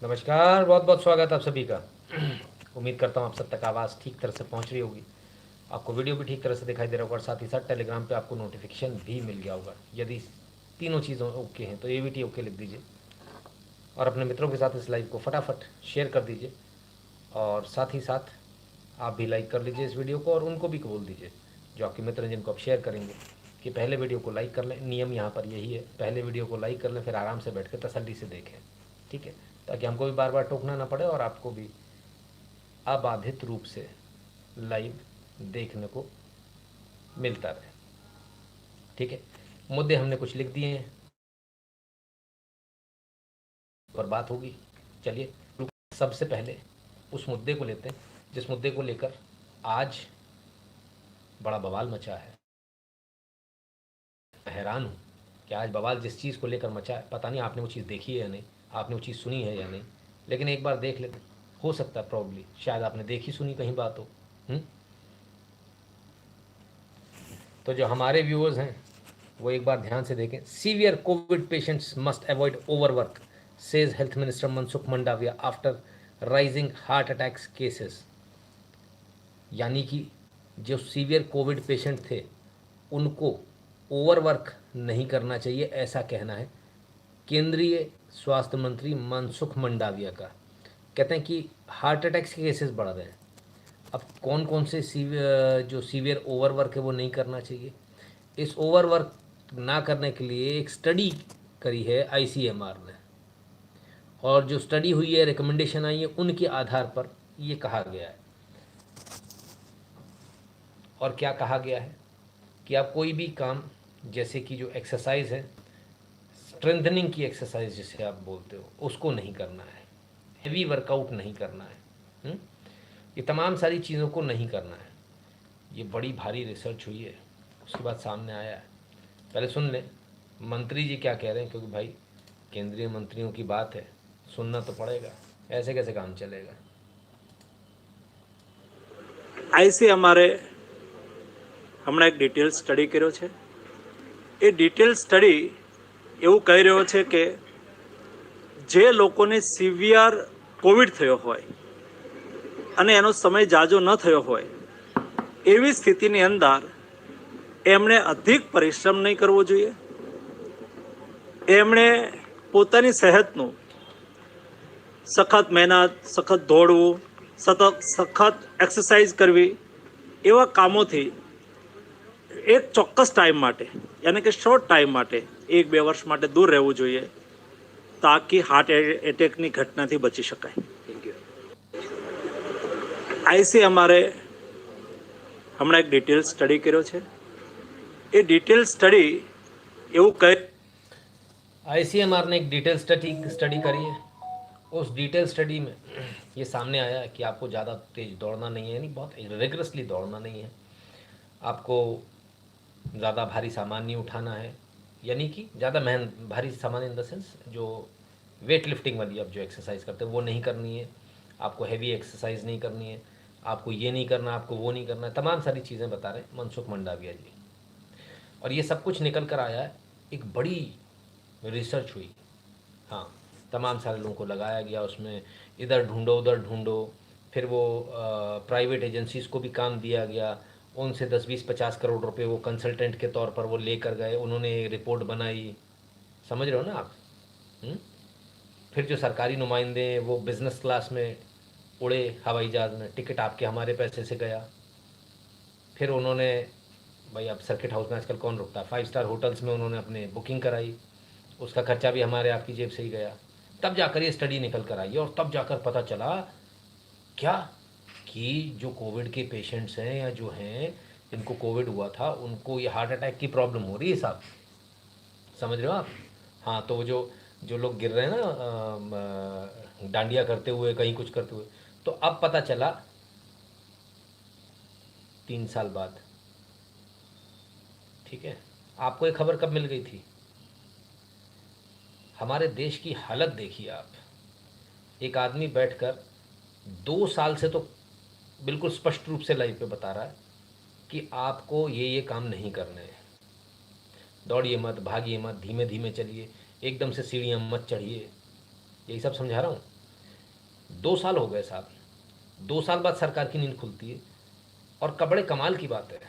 नमस्कार, बहुत बहुत स्वागत आप सभी का। उम्मीद करता हूँ आप सब तक आवाज़ ठीक तरह से पहुँच रही होगी, आपको वीडियो भी ठीक तरह से दिखाई दे रहा होगा और साथ ही साथ टेलीग्राम पे आपको नोटिफिकेशन भी मिल गया होगा। यदि तीनों चीज़ों ओके हैं तो AVT ओके लिख दीजिए और अपने मित्रों के साथ इस लाइव को फटाफट शेयर कर दीजिए और साथ ही साथ आप भी लाइक कर लीजिए इस वीडियो को और उनको भी बोल दीजिए जो आपके मित्र हैं जिनको आप शेयर करेंगे कि पहले वीडियो को लाइक कर लें। नियम यहाँ पर यही है, पहले वीडियो को लाइक कर लें, फिर आराम से बैठ कर तसल्ली से देखें, ठीक है, ताकि हमको भी बार बार टोकना ना पड़े और आपको भी अबाधित रूप से लाइव देखने को मिलता रहे। ठीक है, मुद्दे हमने कुछ लिख दिए हैं और बात होगी। चलिए सबसे पहले उस मुद्दे को लेते हैं जिस मुद्दे को लेकर आज बड़ा बवाल मचा है। हैरान हूँ कि आज बवाल जिस चीज़ को लेकर मचा है, पता नहीं आपने वो चीज़ देखी है या नहीं, आपने वो चीज़ सुनी है या नहीं, लेकिन एक बार देख लेते। हो सकता है प्रॉब्ली शायद आपने देखी सुनी कहीं बात हो। तो जो हमारे व्यूअर्स हैं वो एक बार ध्यान से देखें। Severe Covid patients must avoid overwork, says health minister Mansukh Mandaviya after rising heart attacks cases. यानी कि जो सीवियर कोविड पेशेंट थे उनको ओवरवर्क नहीं करना चाहिए, ऐसा कहना है केंद्रीय स्वास्थ्य मंत्री मनसुख मंडाविया का। कहते हैं कि हार्ट अटैक्स के केसेस बढ़ रहे हैं। अब कौन कौन से जो सीवियर ओवरवर्क है वो नहीं करना चाहिए। इस ओवरवर्क ना करने के लिए एक स्टडी करी है ICMR ने, और जो स्टडी हुई है, रिकमेंडेशन आई है, उनके आधार पर ये कहा गया है। और क्या कहा गया है कि आप कोई भी काम, जैसे कि जो एक्सरसाइज है, स्ट्रेंथनिंग की एक्सरसाइज जिसे आप बोलते हो, उसको नहीं करना है, हेवी वर्कआउट नहीं करना है। ये तमाम सारी चीज़ों को नहीं करना है। ये बड़ी भारी रिसर्च हुई है, उसके बाद सामने आया है। पहले सुन लें मंत्री जी क्या कह रहे हैं, क्योंकि भाई केंद्रीय मंत्रियों की बात है, सुनना तो पड़ेगा, ऐसे कैसे काम चलेगा। ICMR હમણાં એક ડિટેલ સ્ટડી કર્યો છે. એ ડિટેલ સ્ટડી એવું કહી રહ્યો છે કે જે લોકોને સિવિયર કોવિડ થયો હોય અને એનો સમય જાજો ન થયો હોય એવી સ્થિતિની અંદર એમણે અધિક પરિશ્રમ નહીં કરવો જોઈએ. એમણે પોતાની સેહતનું સખત મહેનત, સખત દોડવું, સખત એક્સરસાઇઝ કરવી, એવા કામોથી એક ચોક્કસ ટાઈમ માટે, યાनी કે શોર્ટ ટાઈમ માટે, 1-2 વર્ષ માટે દૂર રહેવું જોઈએ તાકી હાર્ટ એટેકની ઘટનાથી બચી શકાય. ICMR હમણાં એક ડિટેલ સ્ટડી કર્યો છે. એ ડિટેલ સ્ટડી એવું કહે ICMR ने एक डिटेल स्टडी करी है। उस डिटेल स्टडी में ये सामने आया है कि आपको ज़्यादा तेज दौड़ना नहीं है, यानी बहुत रिगरसली दौड़ना नहीं है, आपको ज़्यादा भारी सामान नहीं उठाना है, यानी कि ज़्यादा भारी सामान इन द सेंस जो वेट लिफ्टिंग वाली आप जो एक्सरसाइज करते हैं वो नहीं करनी है, आपको हैवी एक्सरसाइज नहीं करनी है, आपको ये नहीं करना, आपको वो नहीं करना है, तमाम सारी चीज़ें बता रहे हैं मनसुख मंडाविया जी। और ये सब कुछ निकल कर आया है, एक बड़ी रिसर्च हुई। हाँ, तमाम सारे लोगों को लगाया गया उसमें, इधर ढूंढो उधर ढूंढो, फिर वो प्राइवेट एजेंसीज़ को भी काम दिया गया, उनसे 10-20-50 करोड़ रुपए वो कंसल्टेंट के तौर पर वो लेकर गए, उन्होंने रिपोर्ट बनाई, समझ रहे हो ना आप। फिर जो सरकारी नुमाइंदे हैं वो बिज़नेस क्लास में उड़े हवाई जहाज़ में, टिकट आपके हमारे पैसे से गया। फिर उन्होंने, भाई अब सर्किट हाउस में आजकल कौन रुकता है, 5 स्टार होटल्स में उन्होंने अपने बुकिंग कराई, उसका खर्चा भी हमारे आपकी जेब से ही गया। तब जाकर ये स्टडी निकल कर आई और तब जाकर पता चला क्या कि जो कोविड के पेशेंट्स हैं या जो हैं जिनको कोविड हुआ था उनको ये हार्ट अटैक की प्रॉब्लम हो रही है साहब, समझ रहे हो आप। हाँ, तो जो जो लोग गिर रहे हैं ना डांडिया करते हुए, कहीं कुछ करते हुए, तो अब पता चला 3 साल बाद। ठीक है, आपको ये खबर कब मिल गई थी? हमारे देश की हालत देखिए आप। एक आदमी बैठकर 2 साल से तो बिल्कुल स्पष्ट रूप से लाइव पे बता रहा है कि आपको ये काम नहीं करने हैं, दौड़िए मत, भागिए मत, धीमे धीमे चलिए, एकदम से सीढ़ियाँ मत चढ़िए, यही सब समझा रहा हूँ। 2 साल हो गए साहब, 2 साल बाद सरकार की नींद खुलती है। और बड़े कमाल की बात है,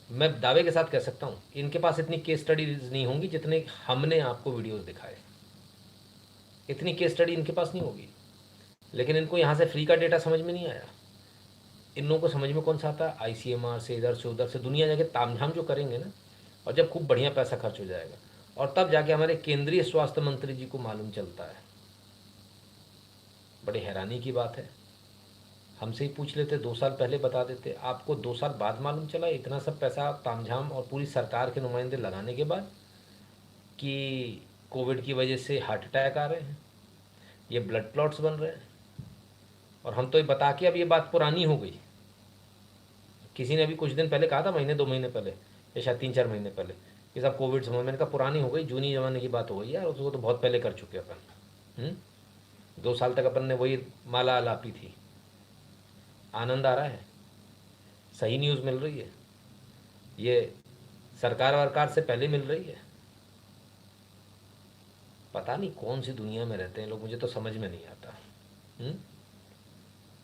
मैं दावे के साथ कह सकता हूँ इनके पास इतनी केस स्टडीज नहीं होंगी जितने हमने आपको वीडियोस दिखाए। इतनी केस स्टडी इनके पास नहीं होगी, लेकिन इनको यहाँ से फ्री का डेटा समझ में नहीं आया। इन लोगों को समझ में कौन सा आता है, आईसीएमआर से इधर से उधर से दुनिया जाके तामझाम जो करेंगे ना, और जब खूब बढ़िया पैसा खर्च हो जाएगा, और तब जाके हमारे केंद्रीय स्वास्थ्य मंत्री जी को मालूम चलता है। बड़ी हैरानी की बात है, हमसे ही पूछ लेते, 2 साल पहले बता देते। आपको 2 साल बाद मालूम चला, इतना सब पैसा तामझाम और पूरी सरकार के नुमाइंदे लगाने के बाद, कि कोविड की वजह से हार्ट अटैक आ रहे हैं, ये ब्लड क्लॉट्स बन रहे हैं। और हम तो ये बता के अब ये बात पुरानी हो गई। किसी ने अभी कुछ दिन पहले कहा था, महीने 2 महीने पहले या शायद 3-4 महीने पहले, कि साहब कोविड समय, मैंने कहा पुरानी हो गई, जूनी ज़माने की बात हो गई यार, उसको तो बहुत पहले कर चुके अपन। 2 साल तक अपन ने वही माला आलापी थी। आनंद आ रहा है, सही न्यूज़ मिल रही है, ये सरकार वरकार से पहले मिल रही है। पता नहीं कौन सी दुनिया में रहते हैं लोग, मुझे तो समझ में नहीं आता।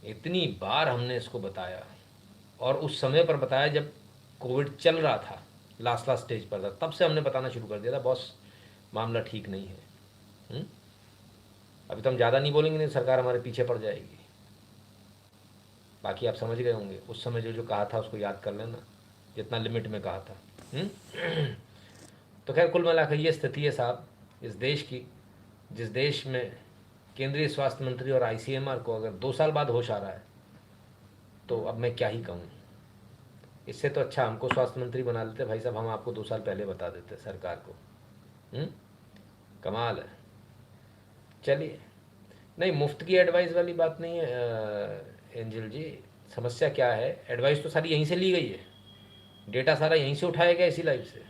इतनी बार हमने इसको बताया, और उस समय पर बताया जब कोविड चल रहा था, लास्ट स्टेज पर था, तब से हमने बताना शुरू कर दिया था, बॉस मामला ठीक नहीं है। अभी तो हम ज़्यादा नहीं बोलेंगे, नहीं सरकार हमारे पीछे पड़ जाएगी। बाकी आप समझ गए होंगे, उस समय जो जो कहा था उसको याद कर लेना, जितना लिमिट में कहा था। तो खैर कुल मिलाकर ये स्थिति है साहब इस देश की, जिस देश में केंद्रीय स्वास्थ्य मंत्री और आईसीएमआर को अगर 2 साल बाद होश आ रहा है, तो अब मैं क्या ही कहूँ। इससे तो अच्छा हमको स्वास्थ्य मंत्री बना लेते भाई साहब, हम आपको 2 साल पहले बता देते सरकार को। कमाल है। चलिए, नहीं मुफ्त की एडवाइस वाली बात नहीं है एंजल जी। समस्या क्या है, एडवाइस तो सारी यहीं से ली गई है, डेटा सारा यहीं से उठाया गया इसी लाइव से,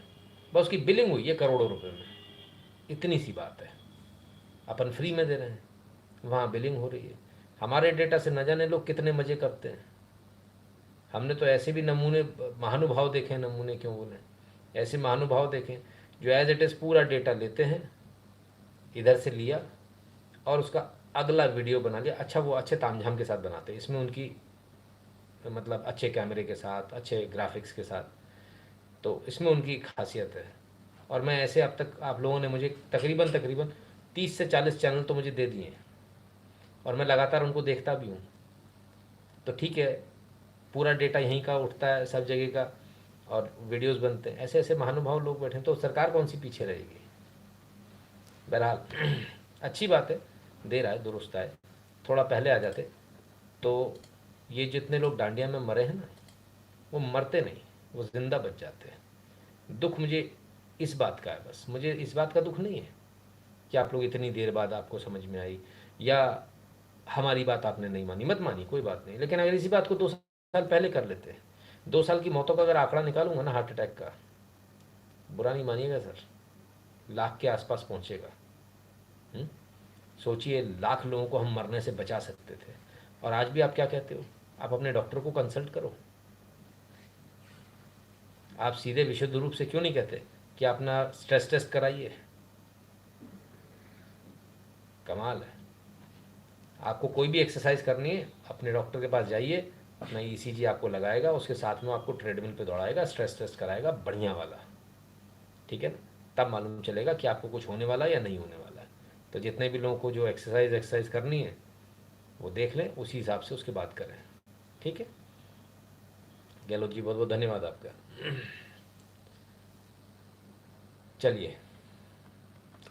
बस उसकी बिलिंग हुई है करोड़ों रुपए में। इतनी सी बात है, अपन फ्री में दे रहे हैं, वहाँ बिलिंग हो रही है। हमारे डेटा से न जाने लोग कितने मज़े करते हैं। हमने तो ऐसे भी नमूने, महानुभाव देखे, नमूने क्यों बोले, ऐसे महानुभाव देखें जो एज इट इज़ पूरा डेटा लेते हैं, इधर से लिया और उसका अगला वीडियो बना लिया। अच्छा, वो अच्छे तामझाम के साथ बनाते हैं, इसमें उनकी मतलब अच्छे कैमरे के साथ, अच्छे ग्राफिक्स के साथ, तो इसमें उनकी खासियत है। और मैं ऐसे, अब तक आप लोगों ने मुझे तकरीबन तकरीबन 30 से 40 चैनल तो मुझे दे दिए हैं, और मैं लगातार उनको देखता भी हूँ। तो ठीक है, पूरा डेटा यहीं का उठता है सब जगह का, और वीडियोस बनते हैं, ऐसे ऐसे महानुभाव लोग बैठे हैं, तो सरकार कौन सी पीछे रहेगी। बहरहाल अच्छी बात है, दे रहा है, दुरुस्त है। थोड़ा पहले आ जाते तो ये जितने लोग डांडिया में मरे हैं ना, वो मरते नहीं, वो ज़िंदा बच जाते हैं। दुख मुझे इस बात का है, बस मुझे इस बात का दुख नहीं है कि आप लोग इतनी देर बाद आपको समझ में आई, या हमारी बात आपने नहीं मानी, मत मानी, कोई बात नहीं। लेकिन अगर इसी बात को 2 साल पहले कर लेते हैं, 2 साल की मौतों का अगर आंकड़ा निकालूंगा ना हार्ट अटैक का, बुरा नहीं मानिएगा सर, लाख के आसपास पहुंचेगा। सोचिए, लाख लोगों को हम मरने से बचा सकते थे। और आज भी आप क्या कहते हो, आप अपने डॉक्टर को कंसल्ट करो। आप सीधे विशुद्ध रूप से क्यों नहीं कहते कि अपना स्ट्रेस टेस्ट कराइए। कमाल है। आपको कोई भी एक्सरसाइज करनी है, अपने डॉक्टर के पास जाइए, अपना ईसीजी आपको लगाएगा, उसके साथ में आपको ट्रेडमिल पे दौड़ाएगा, स्ट्रेस टेस्ट कराएगा बढ़िया वाला, ठीक है ना। तब मालूम चलेगा कि आपको कुछ होने वाला है या नहीं होने वाला है। तो जितने भी लोगों को जो एक्सरसाइज करनी है वो देख लें, उसी हिसाब से उसके बाद करें, ठीक है। गहलोत जी, बहुत बहुत धन्यवाद आपका। चलिए,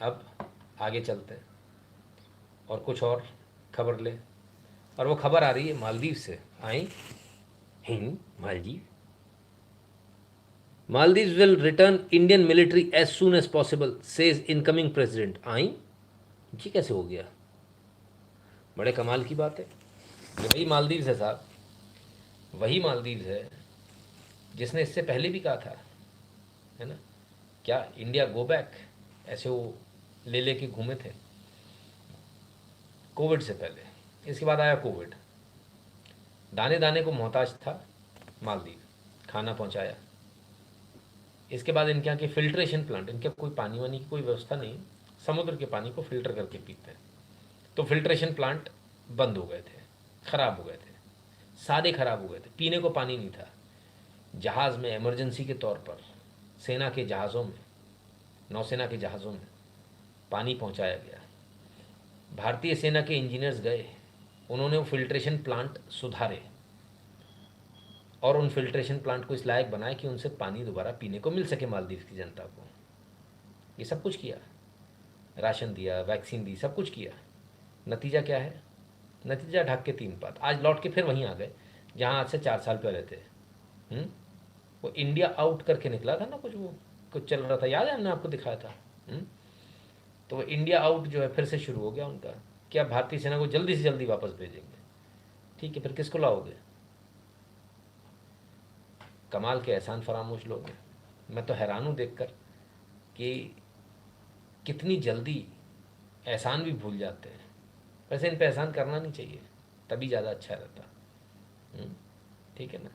अब आगे चलते हैं और कुछ और खबर ले। और वो खबर आ रही है मालदीव से। आई हिंद Maldives, Maldives will return Indian military as soon as possible says incoming president. आई, ये कैसे हो गया, बड़े कमाल की बात है। ये वही मालदीव है साहब, वही मालदीव है जिसने इससे पहले भी कहा था, है ना, क्या इंडिया गो बैक, ऐसे वो ले लेके घूमे थे कोविड से पहले। इसके बाद आया कोविड, दाने दाने को मोहताज था मालदीव, खाना पहुंचाया। इसके बाद इनके यहाँ के फिल्ट्रेशन प्लांट, इनके कोई पानी वानी की कोई व्यवस्था नहीं, समुद्र के पानी को फिल्टर करके पीते हैं। तो फिल्ट्रेशन प्लांट बंद हो गए थे, ख़राब हो गए थे, सारे ख़राब हो गए थे, पीने को पानी नहीं था। जहाज़ में इमरजेंसी के तौर पर सेना के जहाज़ों में, नौसेना के जहाज़ों में पानी पहुंचाया गया। भारतीय सेना के इंजीनियर्स गए, उन्होंने वो फिल्ट्रेशन प्लांट सुधारे और उन फिल्ट्रेशन प्लांट को इस लायक बनाया कि उनसे पानी दोबारा पीने को मिल सके मालदीव की जनता को। ये सब कुछ किया, राशन दिया, वैक्सीन दी, सब कुछ किया। नतीजा क्या है? नतीजा ढक के तीन पात। आज लौट के फिर वहीं आ गए जहाँ आज से 4 साल पहले थे। हुँ? वो इंडिया आउट करके निकला था ना, कुछ चल रहा था, याद है हमने आपको दिखाया था। हुँ? तो वो इंडिया आउट जो है फिर से शुरू हो गया उनका, कि आप भारतीय सेना को जल्दी से जल्दी वापस भेजेंगे। ठीक है, फिर किसको लाओगे? कमाल के एहसान फरामोश लोग हैं। मैं तो हैरान हूँ देखकर कि कितनी जल्दी एहसान भी भूल जाते हैं। वैसे इन पे एहसान करना नहीं चाहिए, तभी ज़्यादा अच्छा रहता। हुँ? ठीक है ना?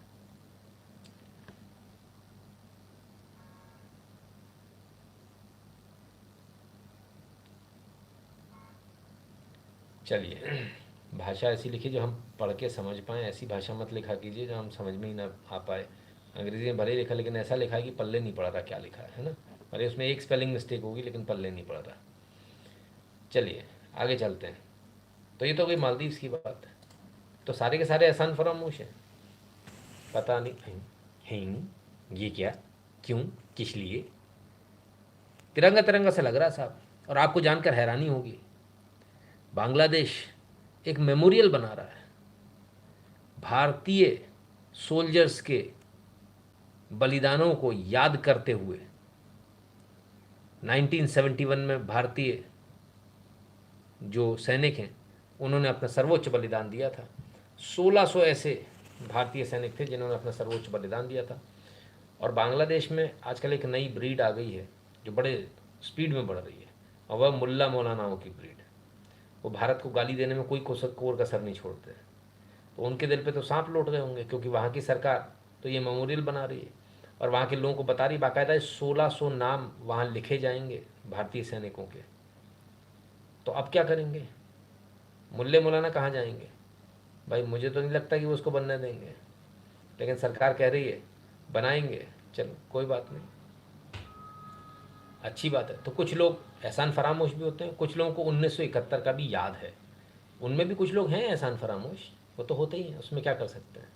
चलिए, भाषा ऐसी लिखिए जो हम पढ़ के समझ पाएँ, ऐसी भाषा मत लिखा कीजिए जो हम समझ में ही ना आ पाए। अंग्रेज़ी में भले ही लिखा, लेकिन ऐसा लिखा है कि पल्ले नहीं पड़ रहा क्या लिखा है ना? भले उसमें एक स्पेलिंग मिस्टेक होगी लेकिन पल्ले नहीं पड़ रहा। चलिए आगे चलते हैं। तो ये तो गई मालदीव्स की बात। तो सारे के सारे एहसान फरामोश हैं। पता नहीं ये क्या, क्यों, किस लिए? तिरंगा तिरंगा सा लग रहा है साहब। और आपको जानकर हैरानी होगी, बांग्लादेश एक मेमोरियल बना रहा है भारतीय सोल्जर्स के बलिदानों को याद करते हुए। 1971 में भारतीय जो सैनिक हैं उन्होंने अपना सर्वोच्च बलिदान दिया था। 1600 ऐसे भारतीय सैनिक थे जिन्होंने अपना सर्वोच्च बलिदान दिया था। और बांग्लादेश में आजकल एक नई ब्रीड आ गई है जो बड़े स्पीड में बढ़ रही है, और वह मुल्ला मौलानाओं की ब्रीड। वो भारत को गाली देने में कोई कोर कसर नहीं छोड़ते। तो उनके दिल पे तो सांप लौट गए होंगे, क्योंकि वहाँ की सरकार तो ये मेमोरियल बना रही है और वहाँ के लोगों को बता रही, बाकायदा 1600 नाम वहाँ लिखे जाएंगे भारतीय सैनिकों के। तो अब क्या करेंगे? मुल्ले मौलाना कहाँ जाएंगे? भाई मुझे तो नहीं लगता कि वो उसको बनने देंगे, लेकिन सरकार कह रही है बनाएंगे। चलो कोई बात नहीं, अच्छी बात है। तो कुछ लोग एहसान फरामोश भी होते हैं, कुछ लोगों को 1971 का भी याद है। उनमें भी कुछ लोग हैं एहसान फरामोश, वो तो होते ही हैं, उसमें क्या कर सकते हैं।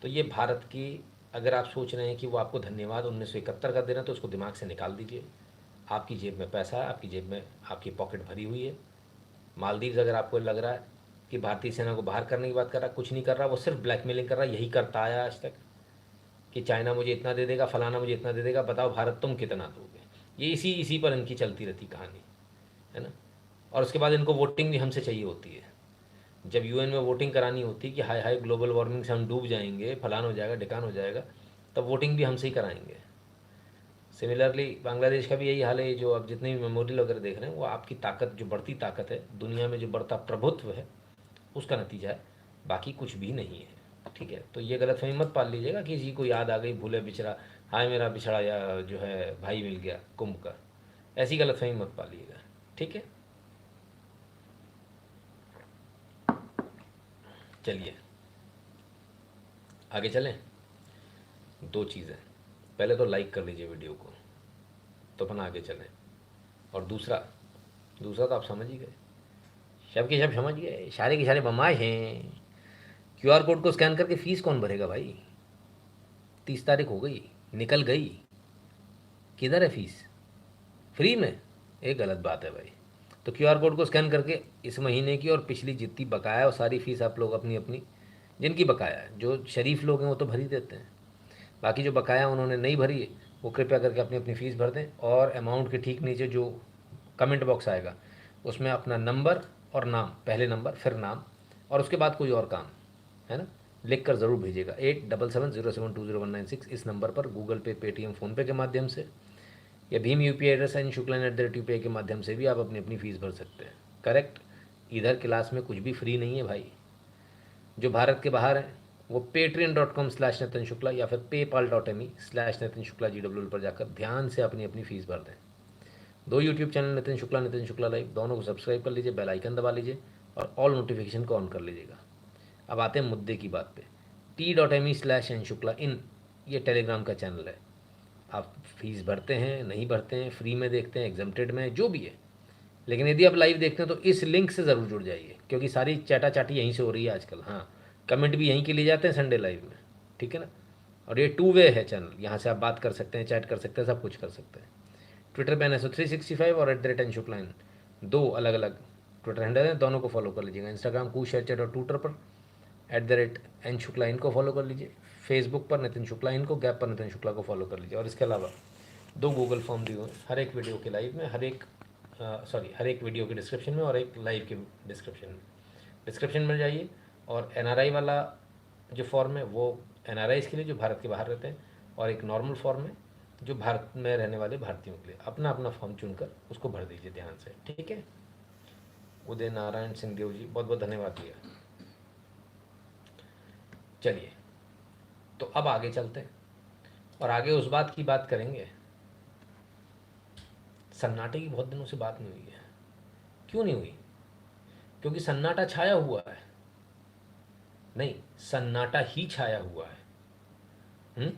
तो ये भारत की, अगर आप सोच रहे हैं कि वो आपको धन्यवाद 1971 का देना, तो उसको दिमाग से निकाल दीजिए। आपकी जेब में पैसा है, आपकी जेब में आपकी पॉकेट भरी हुई है। मालदीव्स अगर आपको लग रहा है कि भारतीय सेना को बाहर करने की बात कर रहा है, कुछ नहीं कर रहा, वो सिर्फ ब्लैकमेलिंग कर रहा है। यही करता आया आज तक कि चाइना मुझे इतना दे देगा, फलाना मुझे इतना दे देगा, बताओ भारत तुम कितना दोगे। ये इसी पर इनकी चलती रहती कहानी है ना। और उसके बाद इनको वोटिंग भी हमसे चाहिए होती है। जब यूएन में वोटिंग करानी होती कि हाय हाय ग्लोबल वार्मिंग से हम डूब जाएंगे, फलान हो जाएगा, ढिकान हो जाएगा, तब वोटिंग भी हमसे ही कराएंगे। सिमिलरली बांग्लादेश का भी यही हाल है। जो अब जितने भी मेमोरियल वगैरह देख रहे हैं, वो आपकी ताकत, जो बढ़ती ताकत है दुनिया में, जो बढ़ता प्रभुत्व है, उसका नतीजा है, बाकी कुछ भी नहीं है। ठीक है, तो ये गलतफहमी मत पाल लीजिएगा कि किसी को याद आ गई, भूले बिछड़ा, हाय मेरा बिछड़ा या जो है भाई मिल गया कुंभ का, ऐसी गलतफहमी मत पालिएगा। ठीक है, चलिए आगे चलें। दो चीज़ें, पहले तो लाइक कर लीजिए वीडियो को, तो अपन आगे चलें। और दूसरा दूसरा तो आप समझ ही गए, सब के सब समझ गए, सारे के सारे बमाए हैं। क्यूआर कोड को स्कैन करके फ़ीस कौन भरेगा भाई? 30 तारीख हो गई, निकल गई, किधर है फ़ीस? फ्री में? एक गलत बात है भाई। तो क्यूआर कोड को स्कैन करके इस महीने की और पिछली जितनी बकाया है वो सारी फ़ीस आप लोग अपनी अपनी, जिनकी बकाया है, जो शरीफ लोग हैं वो तो भर ही देते हैं, बाकी जो बकाया उन्होंने नहीं भरी है वो कृपया करके अपनी अपनी फ़ीस भर दें। और अमाउंट के ठीक नीचे जो कमेंट बॉक्स आएगा उसमें अपना नंबर और नाम, पहले नंबर फिर नाम, और उसके बाद कोई और काम है ना, लिख कर ज़रूर भेजिएगा। 8770720196 इस नंबर पर गूगल पे, पेटीएम, फ़ोनपे के माध्यम से, या भीम यूपीआई एड्रेस NShuklaN@UPI के माध्यम से भी आप अपनी अपनी फ़ीस भर सकते हैं। करेक्ट, इधर क्लास में कुछ भी फ्री नहीं है भाई। जो भारत के बाहर हैं वो patreon.com/नितिन शुक्ला या फिर paypal.me/नितिन शुक्ला GWL पर जाकर ध्यान से अपनी अपनी फ़ीस भर दें। 2 YouTube channel Nitin Shukla live, दोनों को सब्सक्राइब कर लीजिए, बेल आइकन दबा लीजिए और ऑल नोटिफिकेशन को ऑन कर लीजिएगा। अब आते हैं मुद्दे की बात पे। t.me/n शुक्ला इन ये टेलीग्राम का चैनल है। आप फीस भरते हैं नहीं भरते हैं, फ्री में देखते हैं, एग्जम्प्टेड में, जो भी है, लेकिन यदि आप लाइव देखते हैं तो इस लिंक से ज़रूर जुड़ जाइए, क्योंकि सारी चाटा चाटी यहीं से हो रही है आजकल। हाँ, कमेंट भी यहीं के लिए जाते हैं संडे लाइव में, ठीक है ना। और ये 2 वे है चैनल, यहाँ से आप बात कर सकते हैं, चैट कर सकते हैं, सब कुछ कर सकते हैं। ट्विटर पे NSO365 और @n शुक्ला इन 2 अलग अलग ट्विटर हैंडल हैं, दोनों को फॉलो कर लीजिएगा। इंस्टाग्राम कूश चैट और ट्विटर पर @n शुक्ला इन को फॉलो कर लीजिए। फेसबुक पर नितिन शुक्ला इन को, गैप पर नितिन शुक्ला को फॉलो कर लीजिए। और इसके अलावा 2 गूगल फॉर्म दिए हुए हैं हर एक वीडियो के लाइव में, हर एक वीडियो के डिस्क्रिप्शन में और एक लाइव के डिस्क्रिप्शन में जाइए। और NRI वाला जो फॉर्म है वो NRIs के लिए जो भारत के बाहर रहते हैं, और एक नॉर्मल फॉर्म है जो भारत में रहने वाले भारतीयों के लिए। अपना अपना फॉर्म चुनकर उसको भर दीजिए ध्यान से, ठीक है। उदय नारायण सिंह देव जी, बहुत बहुत धन्यवाद दिया। चलिए, तो अब आगे चलते हैं और आगे उस बात की बात करेंगे। सन्नाटे की बहुत दिनों से बात नहीं हुई है। क्यों नहीं हुई? क्योंकि सन्नाटा छाया हुआ है। नहीं, सन्नाटा ही छाया हुआ है।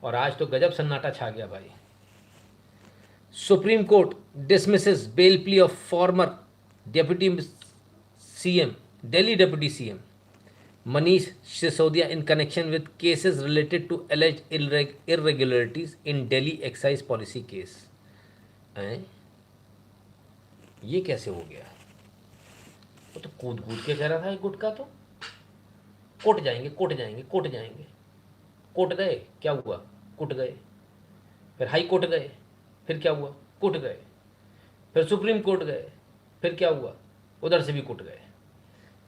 और आज तो गजब सन्नाटा छा गया भाई। Supreme court dismisses bell plea of former deputy CM, Delhi Deputy CM Manish Sisodia in connection with cases related to alleged irregularities in Delhi excise policy case. ये कैसे हो गया? वो तो कूद कूद के कह रहा था गुटका तो कोर्ट जाएंगे, कोर्ट जाएंगे, कोर्ट जाएंगे। कोर्ट गए, क्या हुआ? कुट गए। फिर हाई कोर्ट गए, फिर क्या हुआ? कुट गए। फिर सुप्रीम कोर्ट गए, फिर क्या हुआ? उधर से भी कुट गए।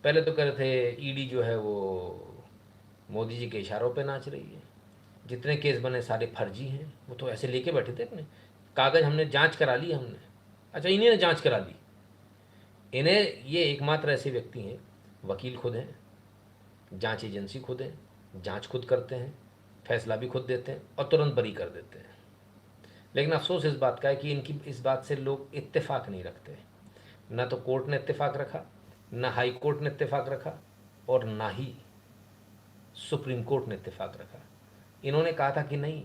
पहले तो कह रहे थे ईडी जो है वो मोदी जी के इशारों पे नाच रही है, जितने केस बने सारे फर्जी हैं। वो तो ऐसे लेके बैठे थे अपने कागज़, हमने जांच करा ली हमने। अच्छा, इन्हीं ने जांच करा ली। इन्हें, ये एकमात्र ऐसे व्यक्ति हैं, वकील खुद हैं, जांच एजेंसी खुद है, जांच खुद करते हैं, फैसला भी खुद देते हैं और तुरंत बरी कर देते हैं। लेकिन अफसोस इस बात का है कि इनकी इस बात से लोग इत्तेफाक नहीं रखते। ना तो कोर्ट ने इत्तेफाक रखा, ना हाई कोर्ट ने इत्तेफाक रखा, और ना ही सुप्रीम कोर्ट ने इत्तेफाक रखा। इन्होंने कहा था कि नहीं,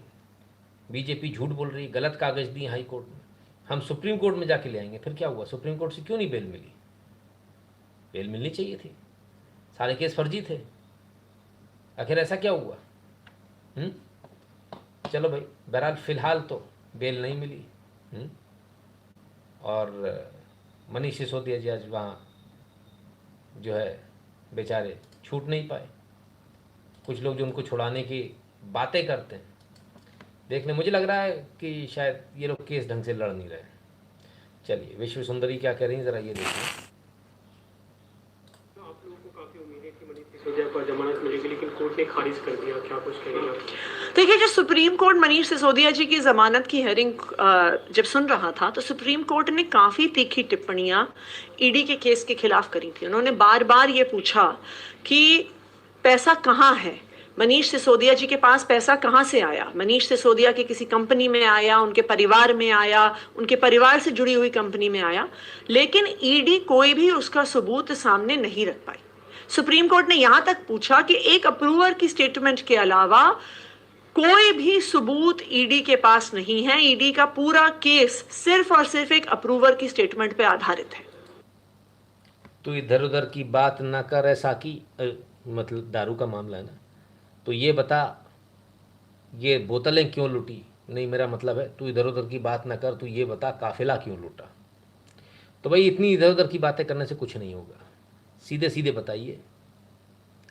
बीजेपी झूठ बोल रही, गलत कागज़ दिए हाई कोर्ट में, हम सुप्रीम कोर्ट में जाके ले आएंगे। फिर क्या हुआ? सुप्रीम कोर्ट से क्यों नहीं बेल मिली? बेल मिलनी चाहिए थी, सारे केस फर्जी थे। आखिर ऐसा क्या हुआ? चलो भाई, बहरहाल फ़िलहाल तो बेल नहीं मिली। और मनीष सिसोदिया जी आज वहाँ जो है बेचारे छूट नहीं पाए। कुछ लोग जो उनको छुड़ाने की बातें करते हैं, देखने मुझे लग रहा है कि शायद ये लोग केस ढंग से लड़ नहीं रहे। चलिए, विश्व सुंदरी क्या कह रही हैं, ज़रा ये देखिए। आप लोगों को काफी उम्मीद है कि मनीष सिसोदिया को जमानत मिलेगी, लेकिन कोर्ट ने खारिज कर दिया। क्या कुछ कहेंगे? देखिए, जो सुप्रीम कोर्ट मनीष सिसोदिया जी की जमानत की हेयरिंग जब सुन रहा था, तो सुप्रीम कोर्ट ने काफ़ी तीखी टिप्पणियां ईडी के केस के खिलाफ करी थी। उन्होंने बार बार ये पूछा कि पैसा कहाँ है, मनीष सिसोदिया जी के पास पैसा कहाँ से आया। मनीष सिसोदिया की किसी कंपनी में आया, उनके परिवार में आया, उनके परिवार से जुड़ी हुई कंपनी में आया, लेकिन ईडी कोई भी उसका सबूत सामने नहीं रख पाई। सुप्रीम कोर्ट ने यहां तक पूछा कि एक अप्रूवर की स्टेटमेंट के अलावा कोई भी सबूत ईडी के पास नहीं है। ईडी का पूरा केस सिर्फ और सिर्फ एक अप्रूवर की स्टेटमेंट पे आधारित है। तो इधर उधर की बात ना कर, ऐसा की मतलब दारू का मामला है ना, तो ये बता ये बोतलें क्यों लूटी? नहीं, मेरा मतलब है तू इधर उधर की बात ना कर, तू ये बता काफिला क्यों लूटा? तो भाई इतनी इधर उधर की बातें करने से कुछ नहीं होगा। सीधे सीधे बताइए,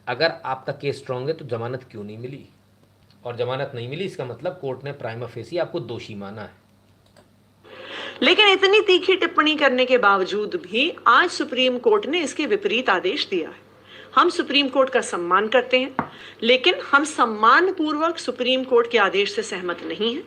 अगर आपका केस स्ट्रांग है तो जमानत क्यों नहीं मिली? और जमानत नहीं मिली, इसका मतलब कोर्ट ने प्राइमा फेसी आपको दोषी माना है। लेकिन इतनी तीखी टिप्पणी करने के बावजूद भी आज सुप्रीम कोर्ट ने इसके विपरीत आदेश दिया है। हम सुप्रीम कोर्ट का सम्मान करते हैं, लेकिन हम सम्मान पूर्वक सुप्रीम कोर्ट के आदेश से सहमत नहीं हैं।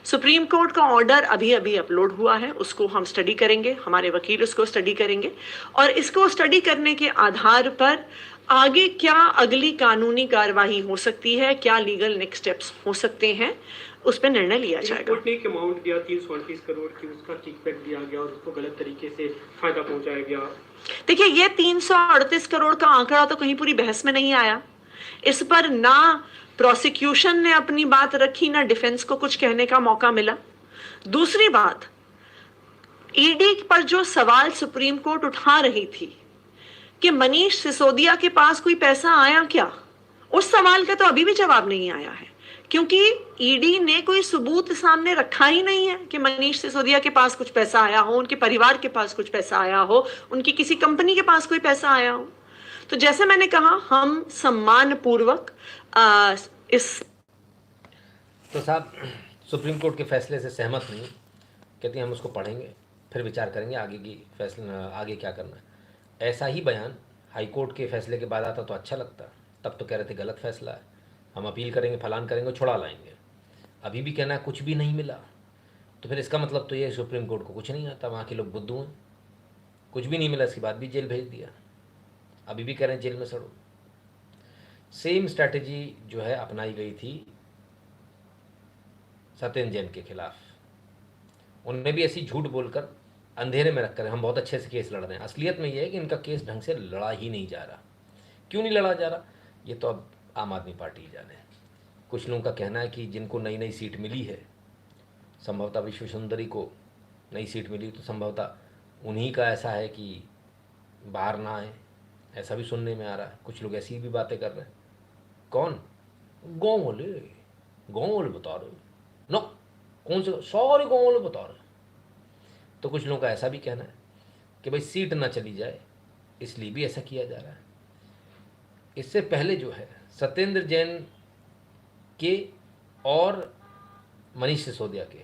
सुप्रीम कोर्ट का ऑर्डर अभी अभी अपलोड हुआ है, उसको हम स्टडी करेंगे, हमारे वकील उसको स्टडी करेंगे, और इसको स्टडी करने के आधार पर आगे क्या अगली कानूनी कार्रवाई हो सकती है, क्या लीगल नेक्स्ट स्टेप्स हो सकते हैं, उस पर निर्णय लिया लेकिन जाएगा। कोर्ट ने एक अमाउंट दिया 338 करोड़ की, उसका किकबैक दिया गया और उसको गलत तरीके से फायदा पहुंचाया गया। देखिए, ये 338 करोड़ का आंकड़ा तो कहीं पूरी बहस में नहीं आया। इस पर ना प्रोसिक्यूशन ने अपनी बात रखी, ना डिफेंस को कुछ कहने का मौका मिला। दूसरी बात, ईडी पर जो सवाल सुप्रीम कोर्ट उठा रही थी कि मनीष सिसोदिया के पास कोई पैसा आया क्या, उस सवाल का तो अभी भी जवाब नहीं आया है, क्योंकि ईडी ने कोई सबूत सामने रखा ही नहीं है कि मनीष सिसोदिया के पास कुछ पैसा आया हो, उनके परिवार के पास कुछ पैसा आया हो, उनकी किसी कंपनी के पास कोई पैसा आया हो। तो जैसे मैंने कहा, हम सम्मानपूर्वक इस तो साहब सुप्रीम कोर्ट के फैसले से सहमत नहीं, कहती हैं हम उसको पढ़ेंगे फिर विचार करेंगे आगे की फैसला, आगे क्या करना है। ऐसा ही बयान हाई कोर्ट के फैसले के बाद आता तो अच्छा लगता, तब तो कह रहे थे गलत फैसला है, हम अपील करेंगे, फलान करेंगे, छुड़ा लाएंगे। अभी भी कहना है कुछ भी नहीं मिला, तो फिर इसका मतलब तो ये सुप्रीम कोर्ट को कुछ नहीं आता, वहाँ के लोग बुद्धू हैं, कुछ भी नहीं मिला, इसके बाद भी जेल भेज दिया, अभी भी कह रहे हैं जेल में सड़ो। सेम स्ट्रैटेजी जो है अपनाई गई थी सत्येंद्र जैन के खिलाफ, उनने भी ऐसी झूठ बोलकर अंधेरे में रखकर हम बहुत अच्छे से केस लड़ रहे हैं। असलियत में यह है कि इनका केस ढंग से लड़ा ही नहीं जा रहा। क्यों नहीं लड़ा जा रहा, ये तो अब आम आदमी पार्टी जाने। कुछ लोगों का कहना है कि जिनको नई नई सीट मिली है, संभवतः विश्व सुंदरी को नई सीट मिली, तो संभवतः उन्हीं का ऐसा है कि बाहर ना आए, ऐसा भी सुनने में आ रहा है। कुछ लोग ऐसी भी बातें कर रहे हैं। कौन? गाँव वाले बता रहे नो, कौन से? सारे गाँव वाले बता रहे। तो कुछ लोगों का ऐसा भी कहना है कि भाई सीट ना चली जाए, इसलिए भी ऐसा किया जा रहा है। इससे पहले जो है सत्येंद्र जैन के और मनीष सिसोदिया के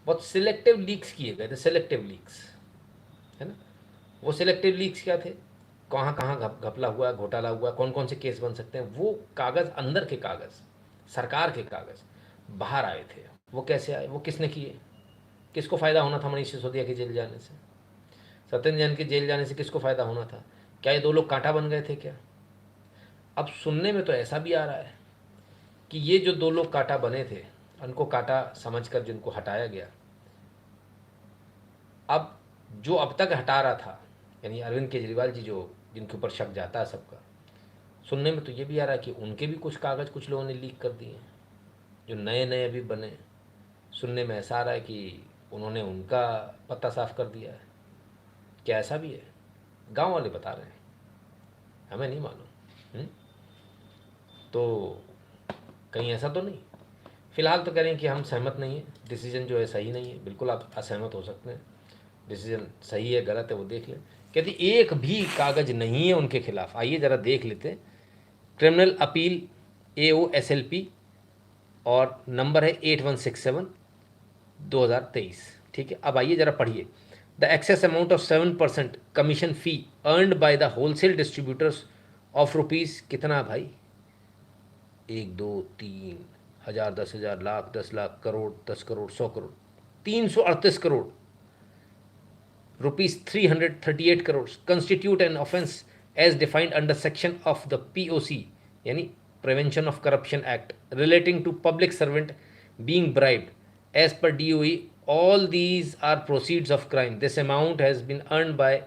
बहुत सिलेक्टिव लीक्स किए गए थे, सिलेक्टिव लीक्स, है ना। वो सिलेक्टिव लीक्स क्या थे, कहाँ कहाँ घपला हुआ, घोटाला हुआ, कौन कौन से केस बन सकते हैं, वो कागज़, अंदर के कागज़, सरकार के कागज़ बाहर आए थे। वो कैसे आए, वो किसने किए, किसको फ़ायदा होना था मनीष सिसोदिया के जेल जाने से, सत्येंद्र जैन के जेल जाने से किसको फ़ायदा होना था? क्या ये दो लोग कांटा बन गए थे क्या? अब सुनने में तो ऐसा भी आ रहा है कि ये जो दो लोग कांटा बने थे, उनको कांटा समझकर जिनको हटाया गया, अब जो अब तक हटा रहा था, यानी अरविंद केजरीवाल जी, जो जिनके ऊपर शक जाता है सबका, सुनने में तो ये भी आ रहा है कि उनके भी कुछ कागज़ कुछ लोगों ने लीक कर दिए, जो नए नए अभी बने। सुनने में ऐसा आ रहा है कि उन्होंने उनका पत्ता साफ कर दिया है। क्या ऐसा भी है? गांव वाले बता रहे हैं, हमें नहीं मालूम। तो कहीं ऐसा तो नहीं? फ़िलहाल तो कह रहे हैं कि हम सहमत नहीं हैं, डिसीजन जो है सही नहीं है। बिल्कुल आप असहमत हो सकते हैं, डिसीजन सही है गलत है वो देख लें। कहती एक भी कागज़ नहीं है उनके खिलाफ। आइए ज़रा देख लेते हैं। क्रिमिनल अपील AOSLP और नंबर है 8167/2023। ठीक है, अब आइए ज़रा पढ़िए। The excess amount of 7% commission fee earned by the wholesale distributors of rupees, कितना भाई, 1 2 3 हज़ार, 10,000, lakh, 10 lakh, crore, 10 crore, 100 crore, 338 crore rupees 338 crores constitute an offence as defined under section of the POC, yani Prevention of Corruption Act, relating to public servant being bribed. As per DOE, all these are proceeds of crime. This amount has been earned by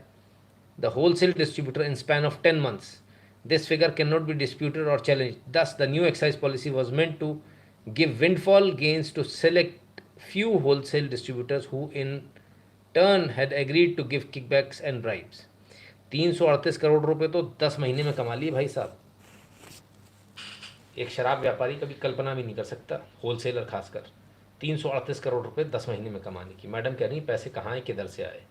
the wholesale distributor in span of 10 months. This figure cannot be disputed or challenged. Thus, the new excise policy was meant to give windfall gains to select few wholesale distributors who in turn had agreed to give kickbacks and bribes. 338 crore रुपए तो 10 महीने में कमा लिए भाई साहब। एक शराब व्यापारी कभी कल्पना भी नहीं कर सकता, होलसेलर खासकर, 338 करोड़ रुपए 10 महीने में कमाने की। मैडम कह रही पैसे कहाँ हैं, किधर से आए,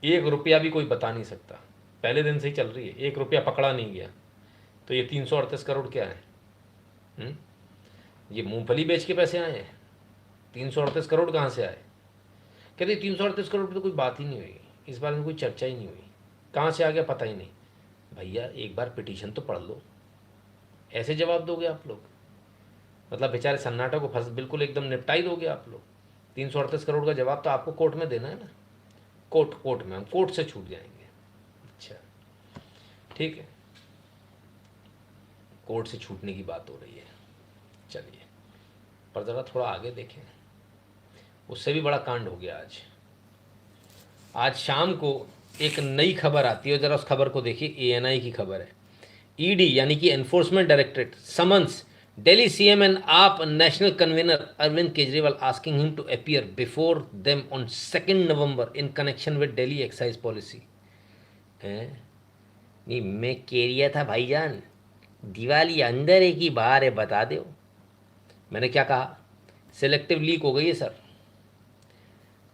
1 रुपया भी कोई बता नहीं सकता। पहले दिन से ही चल रही है, 1 रुपया पकड़ा नहीं गया, तो ये 338 करोड़ क्या है? ये मूंगफली बेच के पैसे आए हैं, 338 करोड़ कहाँ से आए? कहते 338 करोड़ तो कोई बात ही नहीं हुई, इस बारे में कोई चर्चा ही नहीं हुई, कहाँ से आ गया पता ही नहीं। भैया एक बार पिटीशन तो पढ़ लो, ऐसे जवाब दोगे आप लोग? मतलब बेचारे सन्नाटा को फंस बिल्कुल एकदम निपटाई दोगे आप लोग? 338 करोड़ का जवाब तो आपको कोर्ट में देना है ना, कोर्ट में, हम कोर्ट से छूट जाएंगे। अच्छा ठीक है, कोर्ट से छूटने की बात हो रही है, चलिए पर ज़रा थोड़ा आगे देखें, उससे भी बड़ा कांड हो गया आज शाम को एक नई खबर आती है, ज़रा उस खबर को देखिए। ANI की खबर है। ED यानी कि enforcement directorate summons Delhi CM and AAP national convener Arvind Kejriwal asking him to appear before them on 2nd November in connection with Delhi excise policy. नहीं, मैं कह रिया था भाईजान, दिवाली अंदर है कि बाहर है, बता दो। मैंने क्या कहा? सिलेक्टिव लीक हो गई है सर।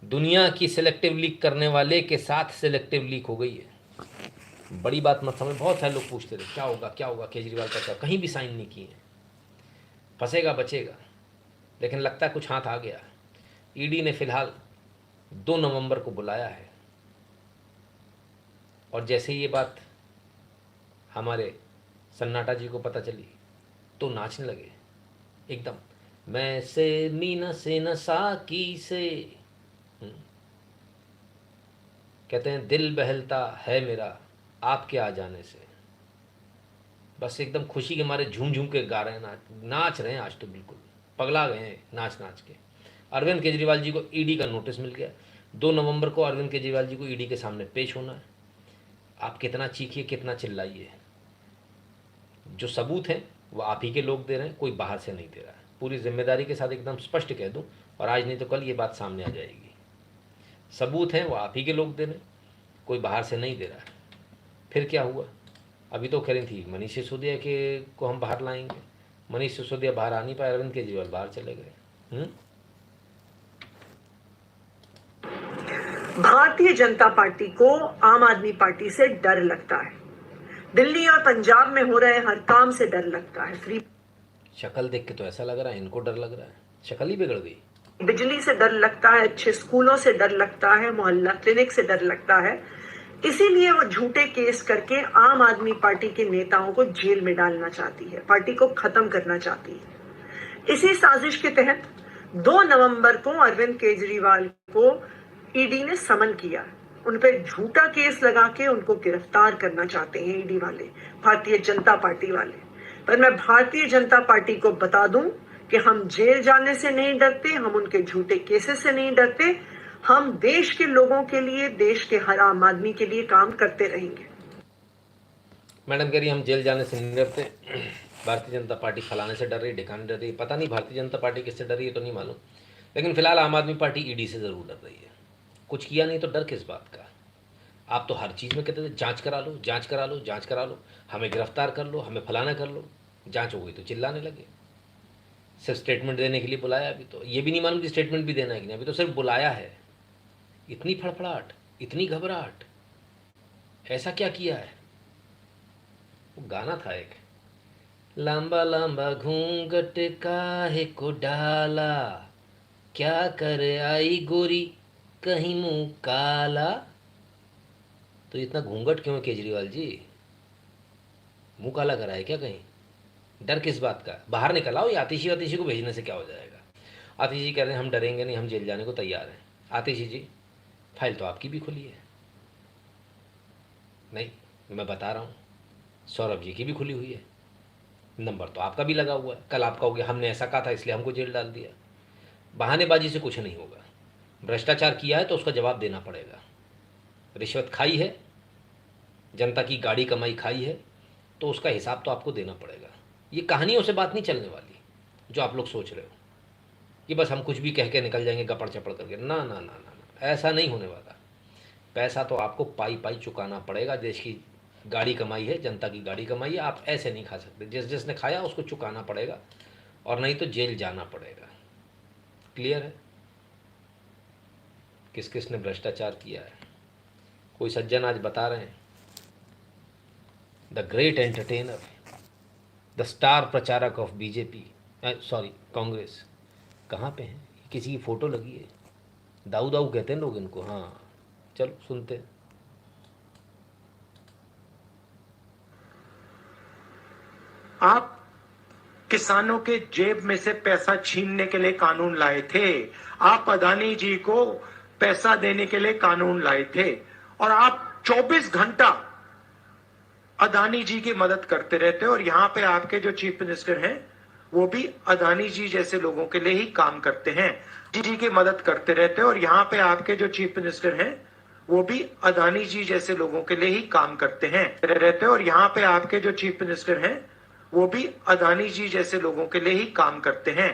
दुनिया की सिलेक्टिव लीक करने वाले के साथ सिलेक्टिव लीक हो गई है। बड़ी बात मत समझ। बहुत सारे लोग पूछते थे क्या होगा क्या होगा, केजरीवाल का क्या, कहीं भी साइन नहीं किए, फंसेगा बचेगा, लेकिन लगता है कुछ हाथ आ गया। ED ने फिलहाल 2 नवंबर को बुलाया है, और जैसे ही ये बात हमारे सन्नाटा जी को पता चली तो नाचने लगे एकदम। मैं से मीना से नसा की से, कहते हैं दिल बहलता है मेरा आपके आ जाने से। बस एकदम खुशी के मारे झूम झूम के गा रहे हैं, नाच रहे हैं। आज तो बिल्कुल पगला गए हैं नाच नाच के। अरविंद केजरीवाल जी को ED का नोटिस मिल गया। 2 नवंबर को अरविंद केजरीवाल जी को ED के सामने पेश होना है। आप कितना चीखिए, कितना चिल्लाइए, जो सबूत हैं वो आप ही के लोग दे रहे हैं, कोई बाहर से नहीं दे रहा है। पूरी जिम्मेदारी के साथ एकदम स्पष्ट कह दूं, और आज नहीं तो कल ये बात सामने आ जाएगी। सबूत हैं वो आप ही के लोग दे रहे हैं, कोई बाहर से नहीं दे रहा है। फिर क्या हुआ? अभी तो कह रही थी मनीष सिसोदिया के को हम बाहर लाएंगे। मनीष सिसोदिया बाहर आ नहीं पाए, अरविंद केजरीवाल बाहर चले गए। भारतीय जनता पार्टी को आम आदमी पार्टी से डर लगता है। दिल्ली और पंजाब में हो रहे हर काम से डर लगता है। फ्री शक्ल देख के तो ऐसा लग रहा है इनको डर लग रहा है, शक्ल ही बिगड़ गई। बिजली से डर लगता है, अच्छे स्कूलों से डर लगता है, मोहल्ला क्लिनिक से डर लगता है। इसीलिए वो झूठे केस करके आम आदमी पार्टी के नेताओं को जेल में डालना चाहती है, पार्टी को खत्म करना चाहती है। इसी साजिश के तहत 2 नवंबर को अरविंद केजरीवाल को ED ने समन किया। उन पर झूठा केस लगा के उनको गिरफ्तार करना चाहते हैं ED वाले, भारतीय जनता पार्टी वाले। पर मैं भारतीय जनता पार्टी को बता दूं कि हम जेल जाने से नहीं डरते, हम उनके झूठे केसेस से नहीं डरते। हम देश के लोगों के लिए, देश के हर आम आदमी के लिए काम करते रहेंगे। मैडम कह रही हम जेल जाने से नहीं डरते, भारतीय जनता पार्टी फलाने से डर रही, ढिकाने डर रही है। पता नहीं भारतीय जनता पार्टी किससे डर रही है तो नहीं मालूम, लेकिन फिलहाल आम आदमी पार्टी ED से ज़रूर डर रही है। कुछ किया नहीं तो डर किस बात का? आप तो हर चीज़ में कहते थे जांच करा लो, जांच करा लो, जांच करा लो, हमें गिरफ्तार कर लो, हमें फलाना कर लो। जांच हो गई तो चिल्लाने लगे। सिर्फ स्टेटमेंट देने के लिए बुलाया, अभी तो ये भी नहीं मालूम कि स्टेटमेंट भी देना है कि नहीं, अभी तो सिर्फ बुलाया है। इतनी फड़फड़ाहट, इतनी घबराहट, ऐसा क्या किया है? वो गाना था एक, लंबा लंबा घूंघट काहे को डाला, क्या कर आई गोरी कहीं मुंह काला। तो इतना घूंघट क्यों है केजरीवाल जी? मुंह काला करा है क्या कहीं? डर किस बात का? बाहर निकल आओ। ये आतिशी वातिशी को भेजने से क्या हो जाएगा? आतिशी जी कह रहे हैं हम डरेंगे नहीं, हम जेल जाने को तैयार हैं। आतिशी जी फाइल तो आपकी भी खुली है। नहीं, मैं बता रहा हूँ, सौरभ जी की भी खुली हुई है, नंबर तो आपका भी लगा हुआ है। कल आपका हो गया हमने ऐसा कहा था इसलिए हमको जेल डाल दिया। बहानेबाजी से कुछ नहीं होगा। भ्रष्टाचार किया है तो उसका जवाब देना पड़ेगा। रिश्वत खाई है, जनता की गाड़ी कमाई खाई है, तो उसका हिसाब तो आपको देना पड़ेगा। ये कहानियों से बात नहीं चलने वाली जो आप लोग सोच रहे हो कि बस हम कुछ भी कह के निकल जाएंगे गपड़ चपड़ करके। ना ना ना ना ना, ऐसा नहीं होने वाला। पैसा तो आपको पाई पाई चुकाना पड़ेगा। देश की गाड़ी कमाई है, जनता की गाड़ी कमाई है, आप ऐसे नहीं खा सकते। जिसने खाया उसको चुकाना पड़ेगा, और नहीं तो जेल जाना पड़ेगा। क्लियर है? किस किस ने भ्रष्टाचार किया है? कोई सज्जन आज बता रहे हैं, the great entertainer, the star प्रचारक ऑफ बीजेपी, सॉरी कांग्रेस, कहाँ पे हैं? किसी की फ़ोटो लगी है, दाऊ दाऊ कहते हैं लोग इनको। हाँ चलो सुनते हैं। आप किसानों के जेब में से पैसा छीनने के लिए कानून लाए थे, आप अदानी जी को पैसा देने के लिए कानून लाए थे, और आप 24 घंटा अदानी जी की मदद करते रहते हैं। और यहां पे आपके जो चीफ मिनिस्टर हैं वो भी अदानी जी जैसे लोगों के लिए ही काम करते हैं, जी की मदद करते रहते हैं। और यहाँ पे आपके जो चीफ मिनिस्टर हैं वो भी अदानी जी जैसे लोगों के लिए ही काम करते हैं रहते हैं। और यहाँ पे आपके जो चीफ मिनिस्टर हैं वो भी अदानी जी जैसे लोगों के लिए ही काम करते हैं।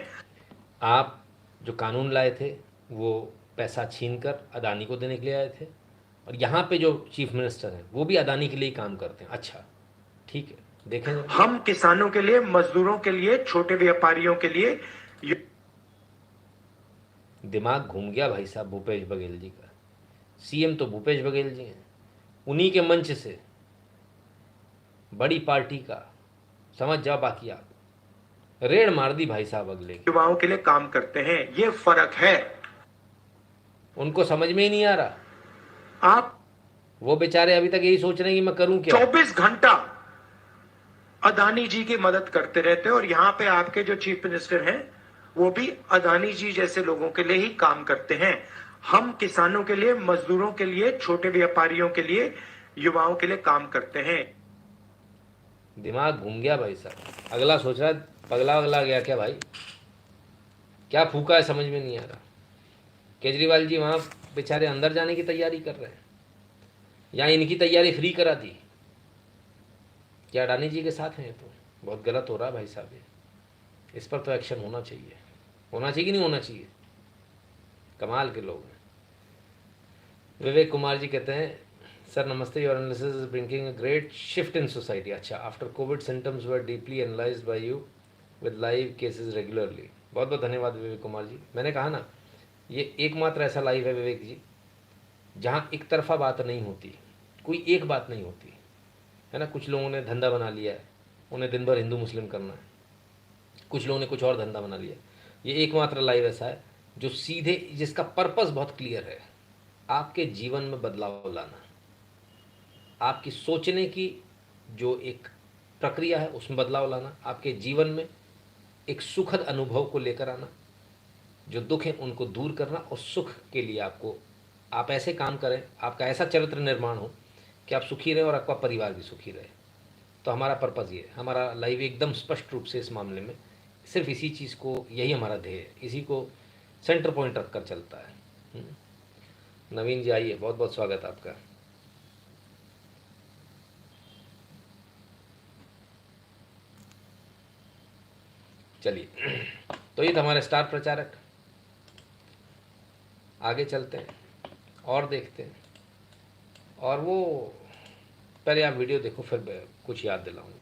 आप जो कानून लाए थे वो पैसा छीन कर अदानी को देने के लिए आए थे, और यहाँ पे जो चीफ मिनिस्टर हैं वो भी अदानी के लिए ही काम करते हैं। अच्छा, ठीक है, देखें जरा। हम किसानों के लिए, मजदूरों के लिए, छोटे व्यापारियों के लिए दिमाग घूम गया भाई साहब भूपेश बघेल जी का। सीएम तो भूपेश बघेल जी हैं, उन्हीं के मंच से बड़ी पार्टी का, समझ जाओ बाकी आप, रेड मार दी भाई साहब अगले की। युवाओं के लिए काम करते हैं, ये फर्क है। उनको समझ में ही नहीं आ रहा, आप वो बेचारे अभी तक यही सोच रहे हैं कि मैं करूं क्या। 24 घंटा अदानी जी की मदद करते रहते हैं। और यहाँ पे आपके जो चीफ मिनिस्टर हैं वो भी अदानी जी जैसे लोगों के लिए ही काम करते हैं। हम किसानों के लिए, मजदूरों के लिए, छोटे व्यापारियों के लिए, युवाओं के लिए काम करते हैं। दिमाग घूम गया भाई साहब, अगला सोच रहा है पगला वगला गया क्या भाई, क्या फूका है समझ में नहीं आ रहा। केजरीवाल जी वहाँ बेचारे अंदर जाने की तैयारी कर रहे हैं, या इनकी तैयारी फ्री करा दी, क्या अडानी जी के साथ हैं? तो बहुत गलत हो रहा है भाई साहब ये, इस पर तो एक्शन होना चाहिए। होना चाहिए कि नहीं होना चाहिए? कमाल के लोग हैं। विवेक कुमार जी कहते हैं सर नमस्ते, your analysis is bringing a great shift in society. अच्छा, after covid symptoms were deeply analysed by you with live cases regularly. बहुत बहुत धन्यवाद विवेक कुमार जी। मैंने कहा ना, ये एकमात्र ऐसा लाइव है विवेक जी जहाँ एक तरफा बात नहीं होती, कोई एक बात नहीं होती है ना। कुछ लोगों ने धंधा बना लिया है, उन्हें दिन भर हिंदू मुस्लिम करना है, कुछ लोगों ने कुछ और धंधा बना लिया। ये एकमात्र लाइव ऐसा है जो सीधे, जिसका पर्पस बहुत क्लियर है, आपके जीवन में बदलाव लाना, आपकी सोचने की जो एक प्रक्रिया है उसमें बदलाव लाना, आपके जीवन में एक सुखद अनुभव को लेकर आना, जो दुख है उनको दूर करना, और सुख के लिए आपको, आप ऐसे काम करें, आपका ऐसा चरित्र निर्माण हो कि आप सुखी रहें और आपका परिवार भी सुखी रहे। तो हमारा पर्पज़ ये है, हमारा लाइव एकदम स्पष्ट रूप से इस मामले में सिर्फ इसी चीज़ को, यही हमारा ध्येय है, इसी को सेंटर पॉइंट रख कर चलता है। नवीन जी आइए, बहुत बहुत स्वागत आपका। चलिए, तो ये था हमारे स्टार प्रचारक। आगे चलते हैं और देखते हैं, और वो पहले आप वीडियो देखो फिर कुछ याद दिलाऊंगा।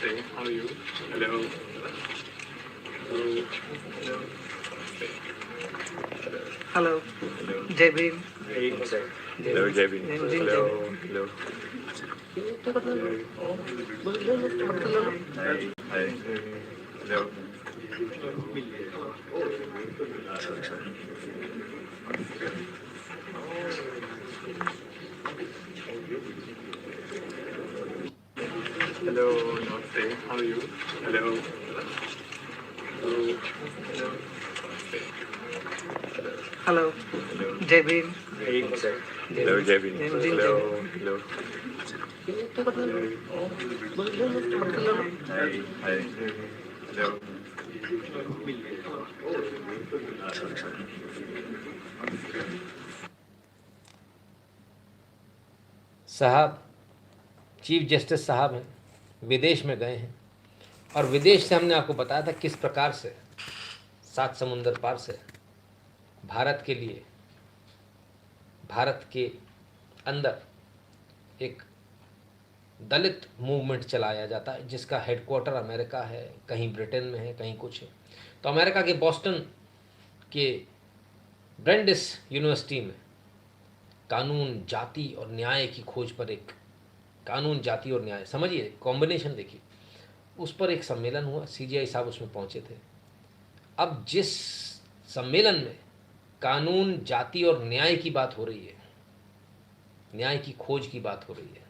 How are you? Hello. Hello Jai Bhim. Hello, Jabin. Hello. Hello. Hi. Hello. Hello, Namaste. How are you? Hello. Hello Jai Bhim. Hello, Jabin. Hello. Hello. Hi. Hello. साहब चीफ जस्टिस साहब हैं, विदेश में गए हैं, और विदेश से हमने आपको बताया था किस प्रकार से 7 समुंदर पार से भारत के लिए, भारत के अंदर एक दलित मूवमेंट चलाया जाता है जिसका हेडक्वार्टर अमेरिका है, कहीं ब्रिटेन में है, कहीं कुछ है। तो अमेरिका के बॉस्टन के ब्रेंडिस यूनिवर्सिटी में कानून, जाति और न्याय की खोज पर एक, कानून, जाति और न्याय, समझिए कॉम्बिनेशन देखिए, उस पर एक सम्मेलन हुआ। सीजीआई साहब उसमें पहुंचे थे। अब जिस सम्मेलन में कानून, जाति और न्याय की बात हो रही है, न्याय की खोज की बात हो रही है,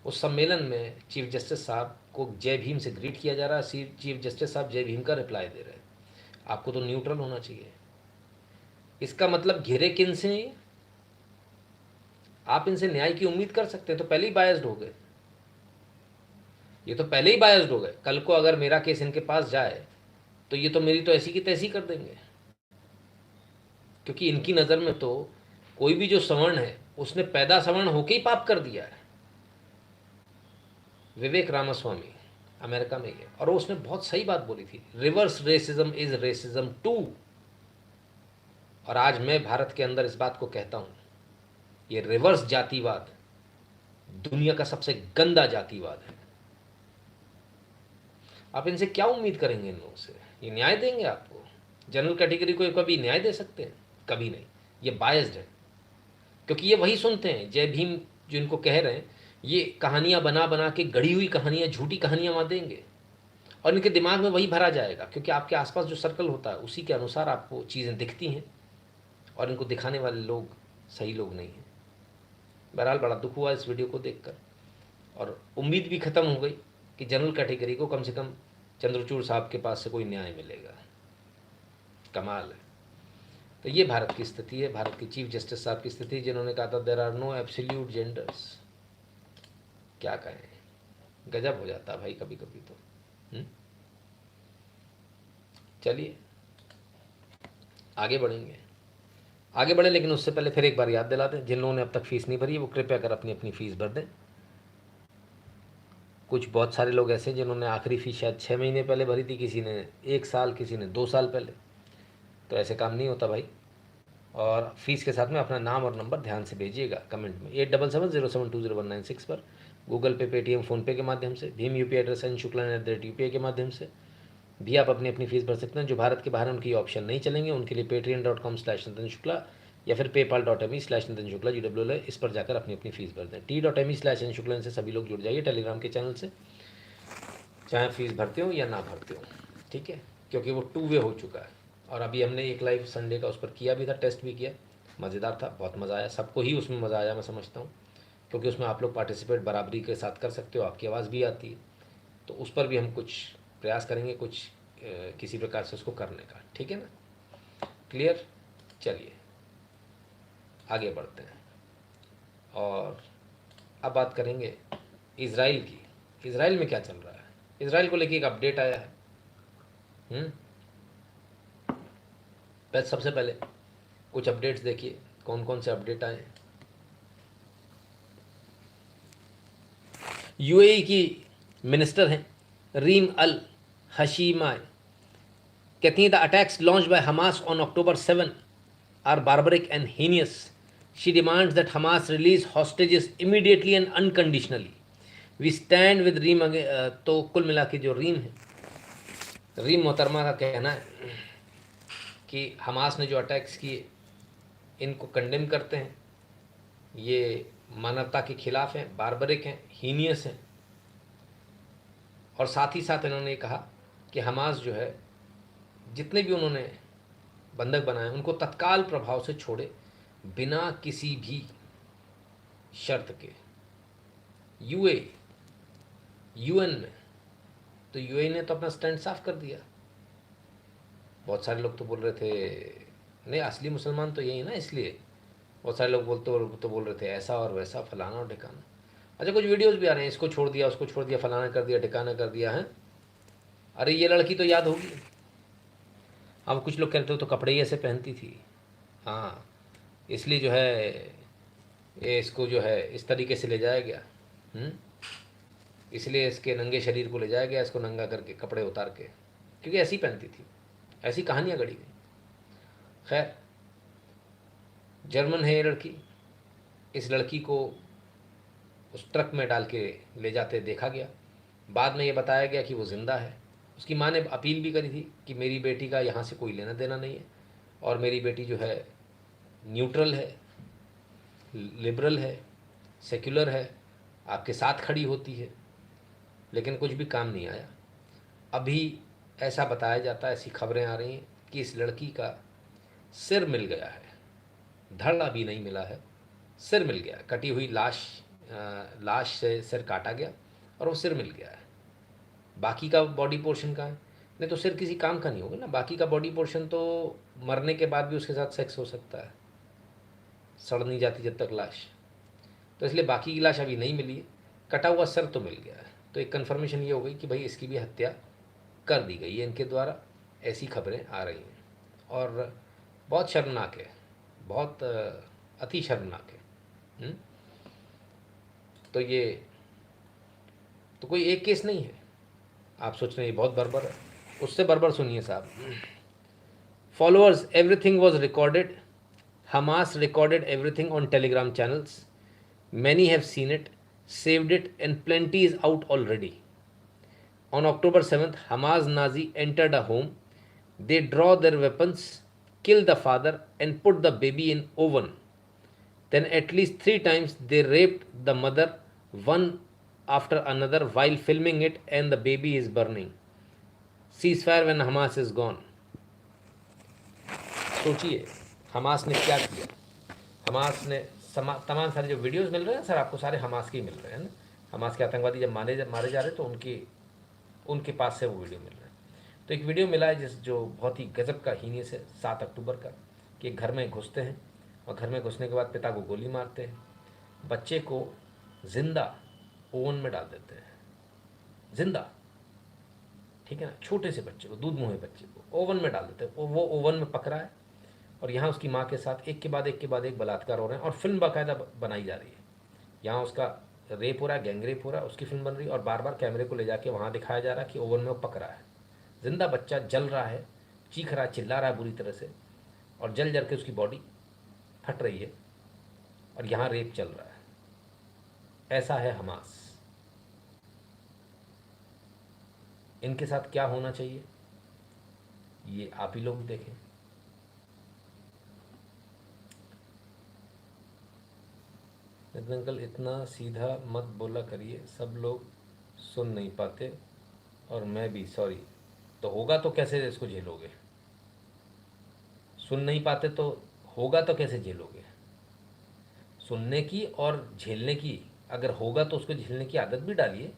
उस सम्मेलन में चीफ जस्टिस साहब को जय भीम से ग्रीट किया जा रहा है। चीफ जस्टिस साहब जय भीम का रिप्लाई दे रहे हैं। आपको तो न्यूट्रल होना चाहिए। इसका मतलब घिरे किन से हैं? आप इनसे न्याय की उम्मीद कर सकते हैं तो पहले ही बायस्ड हो गए। ये तो पहले ही बायस्ड हो गए। कल को अगर मेरा केस इनके पास जाए तो ये तो मेरी तो ऐसी की तैसी कर देंगे, क्योंकि इनकी नज़र में तो कोई भी जो सवर्ण है उसने पैदा सवर्ण होके ही पाप कर दिया है। विवेक रामास्वामी अमेरिका में गए और उसने बहुत सही बात बोली थी, reverse racism is racism too. और आज मैं भारत के अंदर इस बात को कहता हूं, ये रिवर्स जातिवाद दुनिया का सबसे गंदा जातिवाद है। आप इनसे क्या उम्मीद करेंगे? इन लोगों से ये न्याय देंगे आपको? जनरल कैटेगरी को कभी न्याय दे सकते हैं? कभी नहीं। ये बायस्ड है, क्योंकि ये वही सुनते हैं जय भीम जो इनको कह रहे हैं, ये कहानियां बना बना के गढ़ी हुई कहानियां, झूठी कहानियां वहाँ देंगे और इनके दिमाग में वही भरा जाएगा, क्योंकि आपके आसपास जो सर्कल होता है उसी के अनुसार आपको चीज़ें दिखती हैं और इनको दिखाने वाले लोग सही लोग नहीं हैं। बहरहाल बड़ा दुख हुआ इस वीडियो को देखकर और उम्मीद भी ख़त्म हो गई कि जनरल कैटेगरी को कम से कम चंद्रचूड़ साहब के पास से कोई न्याय मिलेगा। कमाल है। तो ये भारत की स्थिति है, भारत के चीफ जस्टिस साहब की स्थिति, जिन्होंने कहा था there are no absolute genders. क्या कहें, गजब हो जाता भाई कभी कभी तो। चलिए आगे बढ़ेंगे, आगे बढ़े, लेकिन उससे पहले फिर एक बार याद दिला दें, जिन लोगों ने अब तक फीस नहीं भरी वो कृपया कर अपनी अपनी फीस भर दें। कुछ बहुत सारे लोग ऐसे हैं जिन्होंने आखिरी फीस शायद 6 महीने पहले भरी थी, किसी ने 1 साल, किसी ने 2 साल पहले। तो ऐसे काम नहीं होता भाई। और फीस के साथ में अपना नाम और नंबर ध्यान से भेजिएगा कमेंट में 8770720196 पर, गूगल पे, पेटीएम, फ़ोनपे के माध्यम से, भीम यूपीआई एड्रेस NShuklaN@UPI के माध्यम से भी आप अपनी अपनी फीस भर सकते हैं। जो भारत के बाहर उनकी ऑप्शन नहीं चलेंगे, उनके लिए patreon.com/नितिन शुक्ला या फिर paypal.me/नितिन शुक्ला GWL, इस पर जाकर अपनी अपनी फीस भर दें। t.me/नितिन शुक्ला से सभी लोग जुड़ जाइए टेलीग्राम के चैनल से, चाहे फीस भरते हो या ना भरते हो, ठीक है, क्योंकि वो 2 वे हो चुका है। और अभी हमने एक लाइव संडे का उस पर किया भी था, टेस्ट भी किया, मज़ेदार था, बहुत मज़ा आया, सबको ही उसमें मज़ा आया मैं समझता हूँ, क्योंकि उसमें आप लोग पार्टिसिपेट बराबरी के साथ कर सकते हो, आपकी आवाज़ भी आती है। तो उस पर भी हम कुछ प्रयास करेंगे, कुछ किसी प्रकार से उसको करने का, ठीक है ना? क्लियर? चलिए आगे बढ़ते हैं और अब बात करेंगे इज़राइल की। इज़राइल में क्या चल रहा है? इज़राइल को लेके एक अपडेट आया है। सबसे पहले कुछ अपडेट्स देखिए, कौन कौन से अपडेट आए हैं। यूएई की मिनिस्टर हैं रीम अल हशीमाय, कहती हैं the attacks launched by Hamas on October 7 are barbaric and heinous. She demands that Hamas release hostages immediately and unconditionally. We stand with Reem. तो कुल मिला के जो रीम है, रीम मोहतरमा का कहना है कि हमास ने जो अटैक्स किए इनको कंडेम करते हैं, ये मानवता के खिलाफ हैं, बार्बरिक हैं, हीनियस हैं। और साथ ही साथ इन्होंने कहा कि हमास जो है जितने भी उन्होंने बंधक बनाए उनको तत्काल प्रभाव से छोड़े, बिना किसी भी शर्त के। यूएन में तो यूएई ने तो अपना स्टैंड साफ कर दिया। बहुत सारे लोग तो बोल रहे थे नहीं असली मुसलमान तो यही ना, इसलिए बहुत सारे लोग बोल रहे थे ऐसा और वैसा, फलाना और ठिकाना। अच्छा, कुछ वीडियोस भी आ रहे हैं, इसको छोड़ दिया, उसको छोड़ दिया, फलाना कर दिया, ठिकाना कर दिया है। अरे ये लड़की तो याद होगी। अब कुछ लोग कहते हो तो कपड़े ही ऐसे पहनती थी, हाँ इसलिए जो है ये इसको जो है इस तरीके से ले जाया गया, इसलिए इसके नंगे शरीर को ले जाया गया, इसको नंगा करके कपड़े उतार के, क्योंकि ऐसी पहनती थी, ऐसी कहानियाँ गढ़ी गई। खैर, जर्मन है ये लड़की। इस लड़की को उस ट्रक में डाल के ले जाते देखा गया। बाद में ये बताया गया कि वो ज़िंदा है। उसकी माँ ने अपील भी करी थी कि मेरी बेटी का यहाँ से कोई लेना देना नहीं है और मेरी बेटी जो है न्यूट्रल है, लिबरल है, सेक्युलर है, आपके साथ खड़ी होती है। लेकिन कुछ भी काम नहीं आया। अभी ऐसा बताया जाता है, ऐसी खबरें आ रही हैं कि इस लड़की का सिर मिल गया है, धड़ अभी नहीं मिला है, सिर मिल गया, कटी हुई लाश से सिर काटा गया और वो सिर मिल गया है। बाकी का बॉडी पोर्शन का है, नहीं तो सिर किसी काम का नहीं होगा ना। बाकी का बॉडी पोर्शन तो मरने के बाद भी उसके साथ सेक्स हो सकता है, सड़ नहीं जाती जब तक लाश। तो इसलिए बाकी की लाश अभी नहीं मिली है, कटा हुआ सर तो मिल गया है। तो एक कन्फर्मेशन ये हो गई कि भाई इसकी भी हत्या कर दी गई है इनके द्वारा, ऐसी खबरें आ रही हैं और बहुत शर्मनाक है, बहुत अति शर्मनाक है। तो ये तो कोई एक केस नहीं है, आप सोच रहे हैं ये बहुत बर्बर है, उससे बर्बर सुनिए साहब। Followers, everything was recorded, Hamas recorded everything on Telegram channels, many have seen it, saved it, and plenty is out already. On October 7th, Hamas Nazi entered a home. They draw their weapons, kill the father, and put the baby in oven. Then at least 3 times they raped the mother, one after another, while filming it, and the baby is burning. Ceasefire when Hamas is gone. सोचिए Hamas ने क्या किया। Hamas ने तमाम सारे जो videos मिल रहे हैं सर आपको, सारे हमास के ही मिल रहे हैं ना। हमास के आतंकवादी जब मारे जा रहे हैं तो उनके पास से वो वीडियो मिल रहे हैं। तो एक वीडियो मिला है जो बहुत ही गजब का हीनियस है, 7 अक्टूबर का, कि घर में घुसते हैं और घर में घुसने के बाद पिता को गोली मारते हैं, बच्चे को जिंदा ओवन में डाल देते हैं, जिंदा, ठीक है ना, छोटे से बच्चे को, दूध मुँहे बच्चे को ओवन में डाल देते हैं। वो ओवन में पक रहा है और यहाँ उसकी माँ के साथ एक के बाद एक बलात्कार हो रहे हैं और फिल्म बाकायदा बनाई जा रही है। यहाँ उसका रेप हो रहा है, गैंग रेप हो रहा है, उसकी फिल्म बन रही है और बार बार कैमरे को ले जाके वहाँ दिखाया जा रहा है कि ओवन में वो पक रहा है, जिंदा बच्चा जल रहा है, चीख रहा है, चिल्ला रहा है बुरी तरह से, और जल जल के उसकी बॉडी फट रही है और यहाँ रेप चल रहा है। ऐसा है हमास। इनके साथ क्या होना चाहिए ये आप ही लोग देखें। नितिन अंकल, इतना सीधा मत बोला करिए, सब लोग सुन नहीं पाते और मैं भी, सॉरी। तो होगा तो कैसे इसको झेलोगे? सुन नहीं पाते तो होगा तो कैसे झेलोगे? सुनने की और झेलने की, अगर होगा तो उसको झेलने की आदत भी डालिए,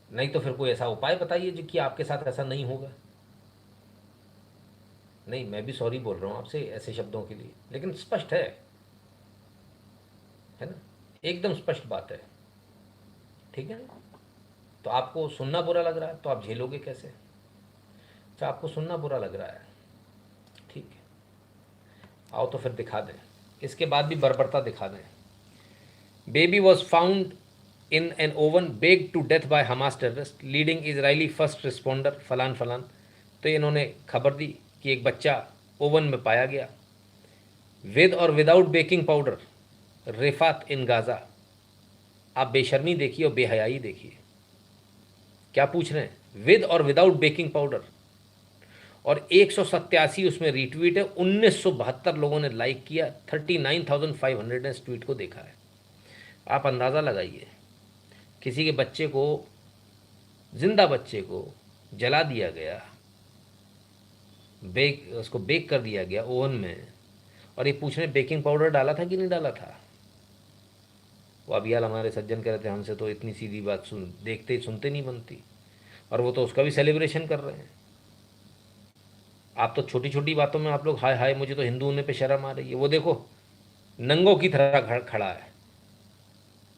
नहीं तो फिर कोई ऐसा उपाय बताइए जो कि आपके साथ ऐसा नहीं होगा। नहीं, मैं भी सॉरी बोल रहा हूँ आपसे ऐसे शब्दों के लिए, लेकिन स्पष्ट है ना, एकदम स्पष्ट बात है, ठीक है ना। तो आपको सुनना बुरा लग रहा है तो आप झेलोगे कैसे? अच्छा, आपको सुनना बुरा लग रहा है, ठीक है, आओ तो फिर दिखा दें, इसके बाद भी बर्बरता दिखा दें। Baby was found in an oven baked to death by Hamas terrorist leading Israeli first responder फलान फलान। तो इन्होंने खबर दी कि एक बच्चा ओवन में पाया गया, विद और विदाउट बेकिंग पाउडर, रेफात इन गाज़ा। आप बेशर्मी देखिए और बेहयाई देखिए, क्या पूछ रहे हैं, विद और विदाउट बेकिंग पाउडर, और 187 उसमें रीट्वीट है, 1972 लोगों ने लाइक किया, 39,500 ने इस ट्वीट को देखा है। आप अंदाज़ा लगाइए, किसी के बच्चे को, जिंदा बच्चे को जला दिया गया, उसको बेक कर दिया गया ओवन में, और ये पूछ रहे बेकिंग पाउडर डाला था कि नहीं डाला था। वो अभियाल हमारे सज्जन कह रहे थे हमसे तो इतनी सीधी बात देखते ही सुनते नहीं बनती, और वो तो उसका भी सेलिब्रेशन कर रहे हैं। आप तो छोटी छोटी बातों में आप लोग हाय हाय मुझे तो हिंदू होने पे शर्म आ रही है। वो देखो नंगों की तरह खड़ा है,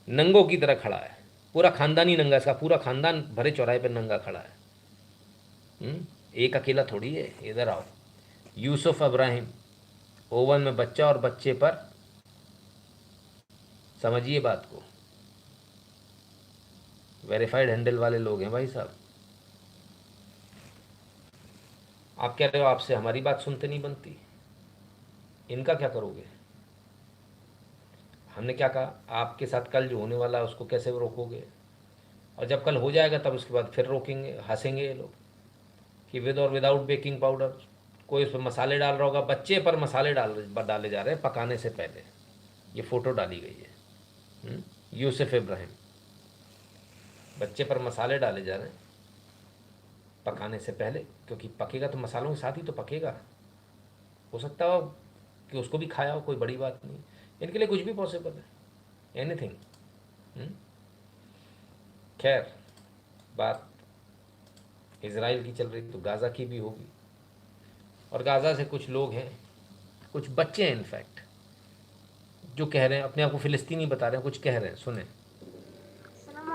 नंगों की तरह खड़ा है, पूरा खानदानी नंगा, इसका पूरा खानदान भरे चौराहे पर नंगा खड़ा है। एक अकेला थोड़ी है। इधर आओ, यूसुफ इब्राहिम ओवन में बच्चा, और बच्चे पर, समझिए बात को, वेरीफाइड हैंडल वाले लोग हैं भाई साहब। आप कह रहे हो आपसे हमारी बात सुनते नहीं बनती, इनका क्या करोगे? हमने क्या कहा, आपके साथ कल जो होने वाला है उसको कैसे रोकोगे? और जब कल हो जाएगा तब उसके बाद फिर रोकेंगे, हंसेंगे ये लोग कि विद और विदाउट बेकिंग पाउडर, कोई उसमें मसाले डाल रहा होगा, बच्चे पर मसाले डाले जा रहे हैं पकाने से पहले। ये फ़ोटो डाली गई है, यूसुफ इब्राहिम, बच्चे पर मसाले डाले जा रहे हैं पकाने से पहले, क्योंकि पकेगा तो मसालों के साथ ही तो पकेगा। हो सकता हो कि उसको भी खाया हो, कोई बड़ी बात नहीं, इनके लिए कुछ भी पॉसिबल है, एनीथिंग। खैर, बात इज़राइल की चल रही तो गाज़ा की भी होगी, और गाज़ा से कुछ लोग हैं, कुछ बच्चे हैं इनफैक्ट, जो कह रहे हैं, अपने आप को फ़िलिस्तीनी बता रहे हैं, कुछ कह रहे हैं, सुने।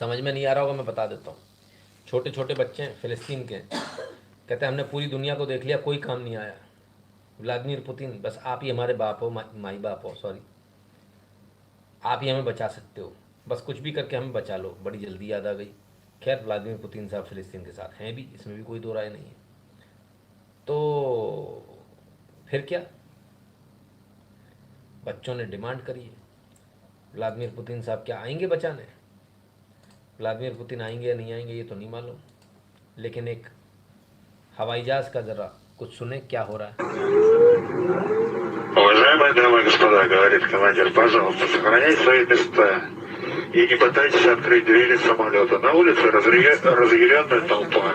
समझ में नहीं आ रहा होगा, मैं बता देता हूँ. छोटे छोटे बच्चे हैं फ़िलिस्तीन के, कहते हैं हमने पूरी दुनिया को देख लिया, कोई काम नहीं आया. व्लादिमीर पुतिन, बस आप ही हमारे बाप हो, माई बाप हो, सॉरी, आप ही हमें बचा सकते हो, बस कुछ भी करके हमें बचा लो. बड़ी जल्दी याद आ गई. खैर व्लादिमीर पुतिन साहब फ़िलिस्तीन के साथ हैं भी, इसमें भी कोई दो राय नहीं है. तो फिर क्या, बच्चों ने डिमांड करी है. व्लादिमीर पुतिन साहब क्या आएंगे बचाने? व्लादिमीर पुतिन आएंगे या नहीं आएंगे ये तो नहीं मालूम, लेकिन एक हवाई जहाज़ का ज़रा कुछ सुने क्या हो रहा है. Уважаемые дамы и господа, говорит командир, пожалуйста, сохраняйте свои места и не пытайтесь открыть двери самолета. На улице разъяренная толпа,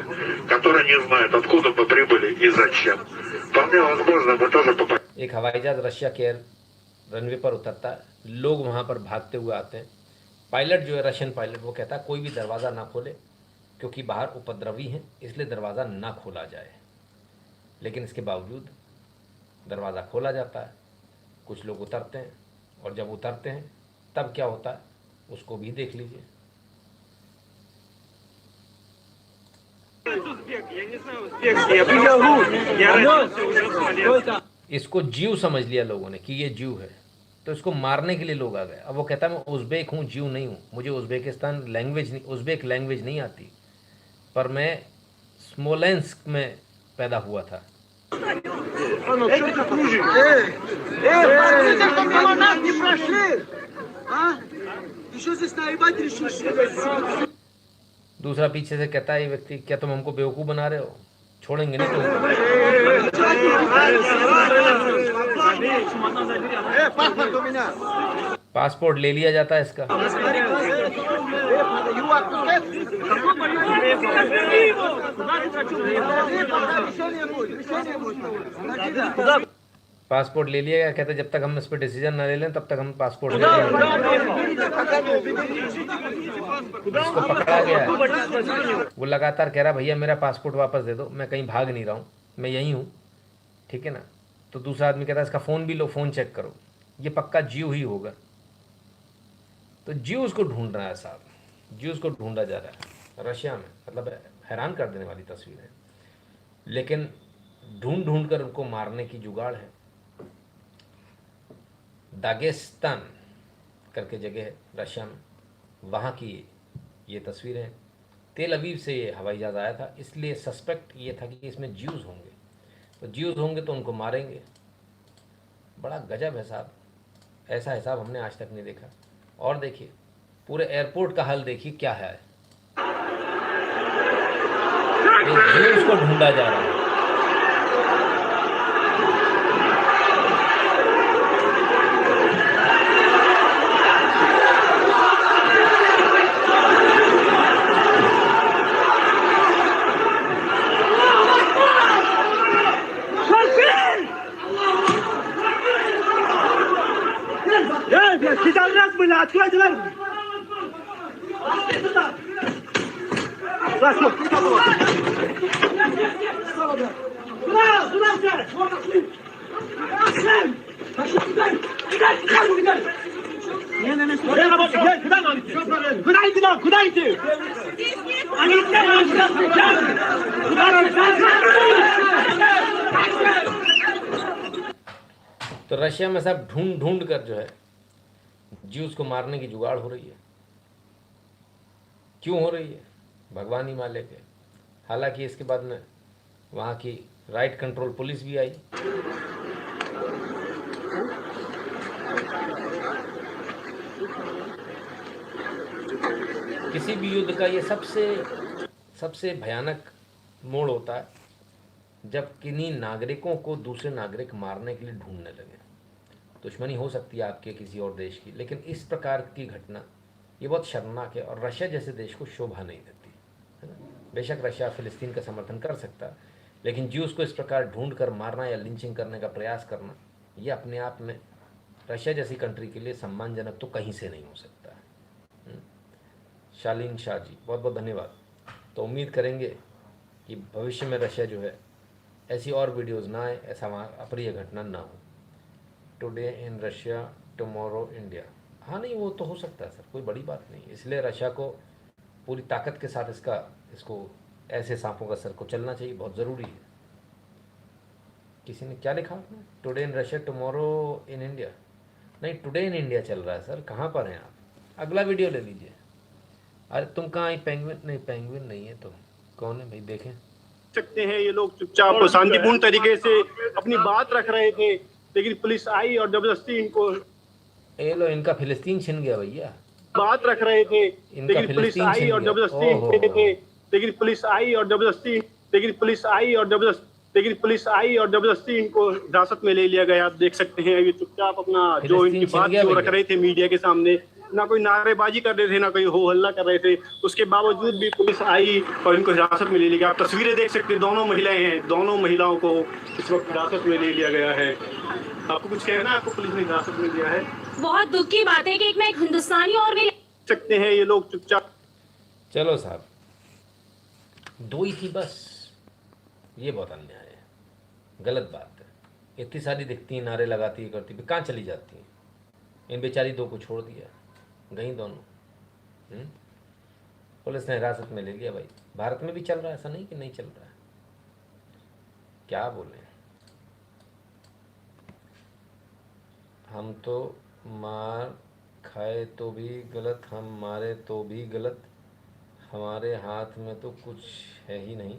которая не знает, откуда мы прибыли и зачем. Вполне возможно, мы тоже попадем. एक हवाई जहाज़ रशिया के रनवे पर उतरता है, लोग वहाँ पर भागते हुए आते हैं. पायलट जो है रशियन पायलट, वो कहता है कोई भी दरवाज़ा ना खोले क्योंकि बाहर उपद्रवी हैं, इसलिए दरवाज़ा ना खोला जाए. लेकिन इसके बावजूद दरवाज़ा खोला जाता है. कुछ लोग उतरते हैं, और जब उतरते हैं तब क्या होता है उसको भी देख लीजिए. इसको जीव समझ लिया लोगों ने कि ये जीव है, तो इसको मारने के लिए लोग आ गए. अब वो कहता है मैं उज़्बेक हूँ, जीव नहीं हूँ, मुझे उज़्बेकिस्तान लैंग्वेज नहीं, उज़्बेक लैंग्वेज नहीं आती, पर मैं स्मोलेंस्क में पैदा हुआ था. दूसरा पीछे से कहता है ये व्यक्ति, क्या तुम हमको बेवकूफ़ बना रहे हो? छोड़ेंगे नहीं तुमको. पासपोर्ट ले लिया जाता है इसका. पासपोर्ट ले लिया गया, कहते जब तक हम इस पर डिसीजन ना ले लें तब तक हम पासपोर्ट नहीं लेंगे. इसको पकड़ा गया है. वो लगातार कह रहा भैया मेरा पासपोर्ट वापस दे दो, मैं कहीं भाग नहीं रहा हूँ, मैं यहीं हूँ, ठीक है ना. तो दूसरा आदमी कहता है इसका फ़ोन भी लो, फ़ोन चेक करो. ये पक्का जीव ही होगा. तो जीव उसको ढूंढ रहा है साहब, जीव उसको ढूंढा जा रहा है रशिया में. मतलब हैरान कर देने वाली तस्वीर है, लेकिन ढूंढ ढूंढ कर उनको मारने की जुगाड़ है. दागेस्तान करके जगह है रशिया में, वहाँ की ये तस्वीरें हैं. तेल अवीव से ये हवाई जहाज़ आया था, इसलिए सस्पेक्ट ये था कि इसमें ज्यूज़ होंगे, तो ज्यूज़ होंगे तो उनको मारेंगे. बड़ा गजब है साहब, ऐसा हिसाब हमने आज तक नहीं देखा. और देखिए पूरे एयरपोर्ट का हाल देखिए क्या है. ज्यूज़ को ढूंढा जा रहा है. तो रशिया में सब ढूंढ ढूंढ कर जो है ज्यूस को मारने की जुगाड़ हो रही है. क्यों हो रही है भगवान ही मालिक है. हालांकि इसके बाद में वहाँ की राइट कंट्रोल पुलिस भी आई. किसी भी युद्ध का ये सबसे भयानक मोड़ होता है जब किन्हीं नागरिकों को दूसरे नागरिक मारने के लिए ढूंढने लगे. दुश्मनी हो सकती है आपके किसी और देश की, लेकिन इस प्रकार की घटना ये बहुत शर्मनाक है और रशिया जैसे देश को शोभा नहीं देती है ना. बेशक रशिया फ़िलिस्तीन का समर्थन कर सकता है, लेकिन ज्यूस को इस प्रकार ढूंढ कर मारना या लिंचिंग करने का प्रयास करना ये अपने आप में रशिया जैसी कंट्री के लिए सम्मानजनक तो कहीं से नहीं हो सकता है। शालीन शाह जी बहुत बहुत धन्यवाद। तो उम्मीद करेंगे कि भविष्य में रशिया जो है ऐसी और वीडियोज़ ना आए, ऐसा अप्रिय घटना ना हो। Today in Russia tomorrow India, हाँ नहीं वो तो हो सकता है सर, कोई बड़ी बात नहीं। इसलिए रशिया को पूरी ताकत के साथ इसको ऐसे सांपों का सर को चलना चाहिए, बहुत ज़रूरी है। किसी ने क्या लिखा आपने? Today in Russia tomorrow in India, नहीं टुडे इन इंडिया चल रहा है सर। कहाँ पर हैं आप? अगला वीडियो ले लीजिए। अरे तुम कहाँ आई? पेंगुइन नहीं, पेंगुइन नहीं है तो कौन है भाई? देखें सकते हैं ये लोग चुपचाप और शांतिपूर्ण तरीके से अपनी बात रख रहे थे, लेकिन पुलिस आई और जबरदस्ती इनको ये लो, इनका फिलिस्तीन छिन गया भैया। बात रख रहे थे, इनका लेकिन पुलिस फिलिस्तीन आई छिन और गया। जबरदस्ती ओहो। लेकिन पुलिस आई और जबरदस्ती इनको हिरासत में ले लिया गया। आप देख सकते हैं ये चुपचाप अपना जो फिलिस्तीन इनकी छिन बात गया जो भैया। रख रहे थे मीडिया के सामने, ना कोई नारेबाजी कर रहे थे, ना कोई हो हल्ला कर रहे थे, उसके बावजूद भी पुलिस आई और इनको हिरासत में ले लिया गया। आप तस्वीरें देख सकते हैं, दोनों महिलाएं हैं, दोनों महिलाओं को इस वक्त हिरासत में ले लिया गया है। आपको कुछ कहना है? आपको पुलिस ने हिरासत में लिया है। बहुत दुख की बात है कि एक हिंदुस्तानी और भी सकते हैं ये लोग चुपचाप। चलो साहब, दो ही थी बस, ये बहुत अन्याय है, गलत बात है। इतनी सारी दिखती नारे लगाती करती, कहाँ चली जाती हैं? इन बेचारी दो को छोड़ दिया, गई दोनों। पुलिस ने हिरासत में ले लिया भाई। भारत में भी चल रहा है, ऐसा नहीं कि नहीं चल रहा है। क्या बोले, हम तो मार खाए तो भी गलत, हम मारे तो भी गलत, हमारे हाथ में तो कुछ है ही नहीं।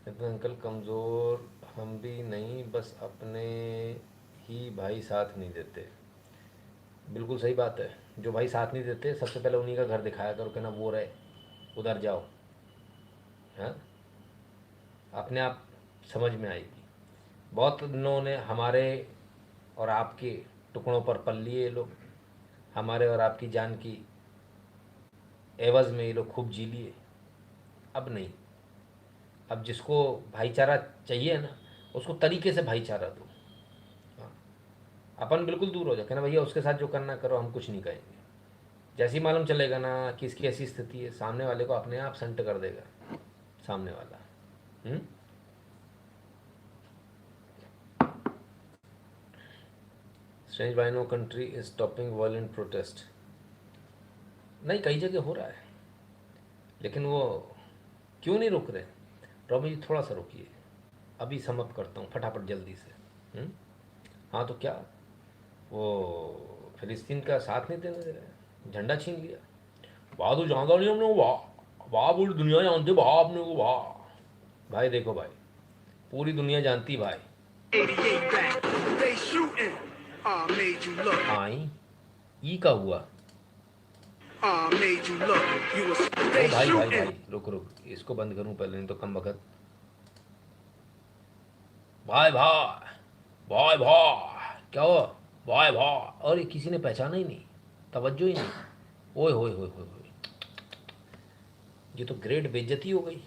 इतना अंकल कमज़ोर हम भी नहीं, बस अपने ही भाई साथ नहीं देते। बिल्कुल सही बात है, जो भाई साथ नहीं देते सबसे पहले उन्हीं का घर दिखाया करो, कहना वो रहे उधर जाओ, हाँ अपने आप समझ में आएगी। बहुत दिनों ने हमारे और आपके टुकड़ों पर पल लिए ये लोग, हमारे और आपकी जान की एवज़ में ये लोग खूब जी लिए। अब नहीं, अब जिसको भाईचारा चाहिए ना उसको तरीके से भाईचारा दो। हाँ, अपन बिल्कुल दूर हो जाए, कहना भैया उसके साथ जो करना करो, हम कुछ नहीं कहेंगे। जैसे ही मालूम चलेगा ना कि इसकी ऐसी स्थिति है, सामने वाले को अपने आप संट कर देगा सामने वाला। Strange by no country is stopping violent protest. नहीं, कई जगह हो रहा है, लेकिन वो क्यों नहीं रुक रहे? रॉबी जी थोड़ा सा रुकिए, अभी समअप करता हूँ फटाफट जल्दी से। हाँ तो क्या वो फिलिस्तीन का साथ नहीं देने दे रहे, झंडा छीन लिया। वाह तो जानता नहीं हमने, वाह वाह पूरी दुनिया जानती, वाह आपने को वाह। भाई देखो भाई, पूरी दुनिया जानती भाई। आई ई का हुआ। ओ भाई भाई भाई रुक रुक, इसको बंद करूं पहले, नहीं तो कम वक्त। भाई भाई भाई भाई क्या हुआ? भाई भाई, और किसी ने पहचाना ही नहीं, तवज्जो ही नहीं। ओए होए होए होए, ये तो ग्रेट बेइज्जती हो गई,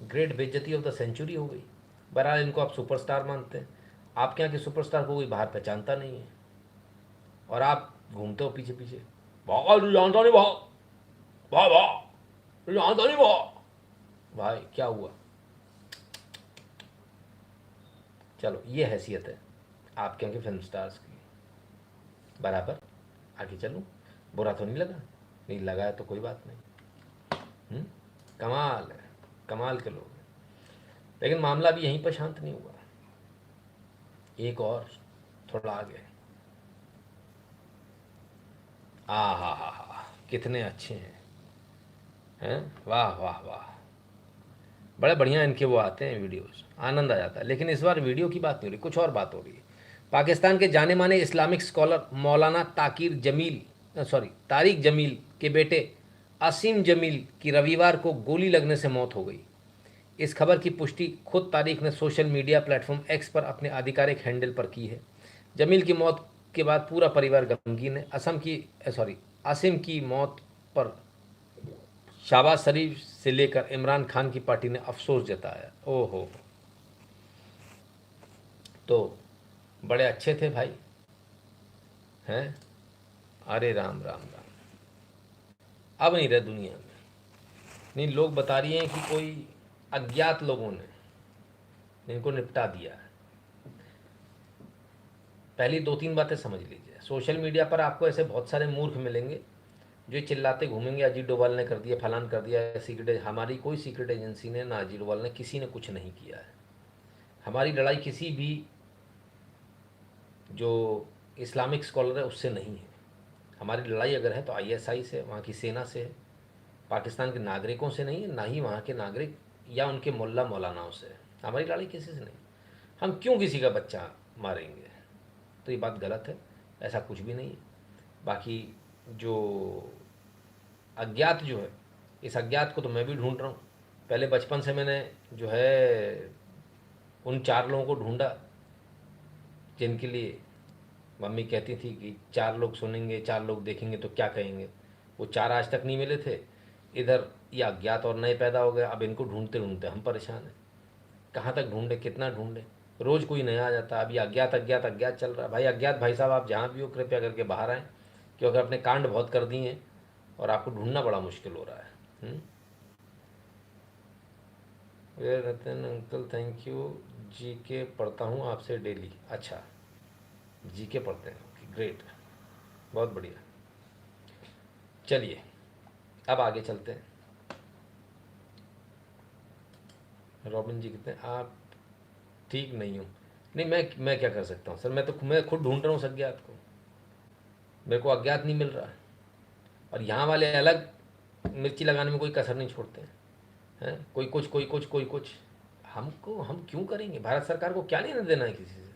ग्रेट बेइज्जती ऑफ द सेंचुरी हो गई। बहरहाल इनको आप सुपरस्टार मानते हैं, आपके यहाँ के सुपरस्टार को कोई बाहर पहचानता नहीं है, और आप घूमते हो पीछे पीछे। भाई जानता नहीं, भाई भाई भाई जानता नहीं, भाई क्या हुआ? चलो ये हैसियत है आपके यहाँ के फिल्म स्टार्स की, बराबर आगे चलूँ। बुरा तो नहीं लगा? नहीं लगा है तो कोई बात नहीं। कमाल है, कमाल के लोग हैं। लेकिन मामला भी यहीं पर शांत नहीं हुआ, एक और थोड़ा आगे। हा कितने अच्छे हैं, वाह वाह वाह, बड़े बढ़िया इनके वो आते हैं वीडियोस, आनंद आ जाता है। लेकिन इस बार वीडियो की बात नहीं हो रही, कुछ और बात हो रही है। पाकिस्तान के जाने माने इस्लामिक स्कॉलर मौलाना तारिक जमील के बेटे आसिम जमील की रविवार को गोली लगने से मौत हो गई। इस खबर की पुष्टि खुद तारिक ने सोशल मीडिया प्लेटफॉर्म एक्स पर अपने आधिकारिक हैंडल पर की है। जमील की मौत के बाद पूरा परिवार गमगीन है। आसिम की मौत पर शहबाज शरीफ से लेकर इमरान खान की पार्टी ने अफसोस जताया। ओहो, तो बड़े अच्छे थे भाई, हैं? अरे राम राम राम, अब नहीं रहे दुनिया में। नहीं, लोग बता रही हैं कि कोई अज्ञात लोगों ने इनको निपटा दिया है। पहली 2-3 बातें समझ लीजिए। सोशल मीडिया पर आपको ऐसे बहुत सारे मूर्ख मिलेंगे जो चिल्लाते घूमेंगे अजीत डोभाल ने कर दिया, फलान कर दिया, सीक्रेट। हमारी कोई सीक्रेट एजेंसी ने, ना अजीत डोभाल ने, किसी ने कुछ नहीं किया है। हमारी लड़ाई किसी भी जो इस्लामिक स्कॉलर है उससे नहीं है। हमारी लड़ाई अगर है तो ISI से, वहाँ की सेना से है, पाकिस्तान के नागरिकों से नहीं है, ना ही वहाँ के नागरिक या उनके मुल्ला मौलानाओं से है। हमारी लड़ाई किसी से नहीं। हम क्यों किसी का बच्चा मारेंगे? तो ये बात गलत है, ऐसा कुछ भी नहीं है। बाकी जो अज्ञात जो है, इस अज्ञात को तो मैं भी ढूंढ रहा हूँ। पहले बचपन से मैंने जो है उन 4 लोगों को ढूंढा जिनके लिए मम्मी कहती थी कि 4 लोग सुनेंगे, 4 लोग देखेंगे तो क्या कहेंगे। वो 4 आज तक नहीं मिले थे। इधर ये अज्ञात और नए पैदा हो गए। अब इनको ढूंढते ढूंढते हम परेशान हैं। कहाँ तक ढूंढे, कितना ढूंढे? रोज़ कोई नया आ जाता है। अभी अज्ञात अज्ञात अज्ञात चल रहा है। भाई अज्ञात भाई साहब, आप जहाँ भी हो कृपया करके बाहर आएँ, क्योंकि आपने कांड बहुत कर दिए हैं और आपको ढूंढना बड़ा मुश्किल हो रहा है। रतन अंकल थैंक यू, GK पढ़ता हूँ आपसे डेली। अच्छा, GK पढ़ते हैं, ग्रेट, बहुत बढ़िया। चलिए अब आगे चलते हैं। रॉबिन जी कहते हैं आप ठीक नहीं हो। नहीं, मैं क्या कर सकता हूँ सर? मैं खुद ढूंढ रहा हूँ उस अज्ञात को। मेरे को अज्ञात नहीं मिल रहा है। और यहाँ वाले अलग मिर्ची लगाने में कोई कसर नहीं छोड़ते हैं। कोई कुछ कोई कुछ कोई कुछ। हम क्यों करेंगे? भारत सरकार को क्या लेना देना है किसी से?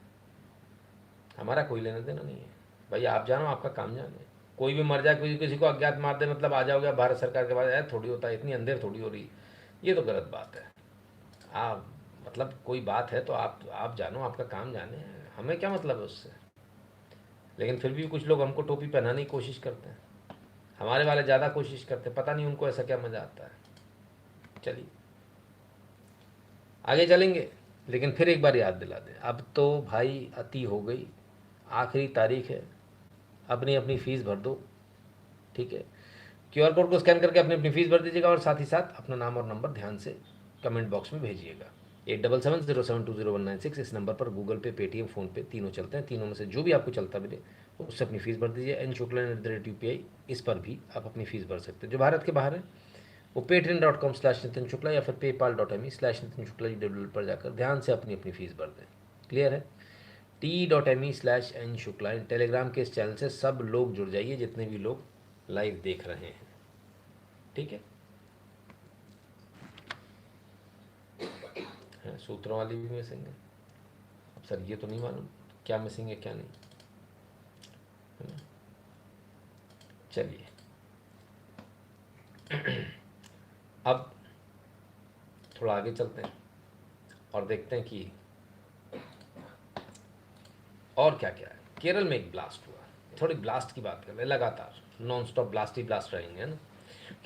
हमारा कोई लेना देना नहीं है भाई। आप जानो, आपका काम जाने। कोई भी मर जाए, किसी को अज्ञात मार दे, मतलब आ जाओगे भारत सरकार के पास। ऐसा थोड़ी होता है, इतनी अंधेर थोड़ी हो रही। ये तो गलत बात है। आप मतलब कोई बात है तो आप जानो, आपका काम जाने। हमें क्या मतलब है उससे? लेकिन फिर भी कुछ लोग हमको टोपी पहनाने की कोशिश करते हैं। हमारे वाले ज़्यादा कोशिश करते हैं, पता नहीं उनको ऐसा क्या मज़ा आता है। चलिए आगे चलेंगे, लेकिन फिर एक बार याद दिला दें, अब तो भाई अति हो गई। आखिरी तारीख है, अपनी अपनी फ़ीस भर दो। ठीक है, QR कोड को स्कैन करके अपनी अपनी फ़ीस भर दीजिएगा और साथ ही साथ अपना नाम और नंबर ध्यान से कमेंट बॉक्स में भेजिएगा। 8770720196 इस नंबर पर गूगल पे, पेटीएम, फ़ोनपे तीनों चलते हैं। तीनों में से जो भी आपको चलता मिले उससे अपनी फ़ीस भर दीजिए। nshukla@UPI इस पर भी आप अपनी फ़ीस भर सकते हैं। जो भारत के बाहर है वो patreon.com/नितिन शुक्ला या फिर paypal.me/नितिन शुक्ला पर जाकर ध्यान से अपनी अपनी फ़ीस भर दें। क्लियर है? t.me/n शुक्ला टेलीग्राम के इस चैनल से सब लोग जुड़ जाइए, जितने भी लोग लाइव देख रहे हैं। ठीक है, सूत्रों वाली भी मिसिंग है। अब सर ये तो नहीं मालूम क्या मिसिंग है क्या नहीं, है ना? चलिए अब थोड़ा आगे चलते हैं और देखते हैं कि और क्या क्या है। केरल में एक ब्लास्ट हुआ। थोड़ी ब्लास्ट की बात कर रहे, लगातार नॉन स्टॉप ब्लास्ट ही ब्लास्ट रहेंगे, है ना?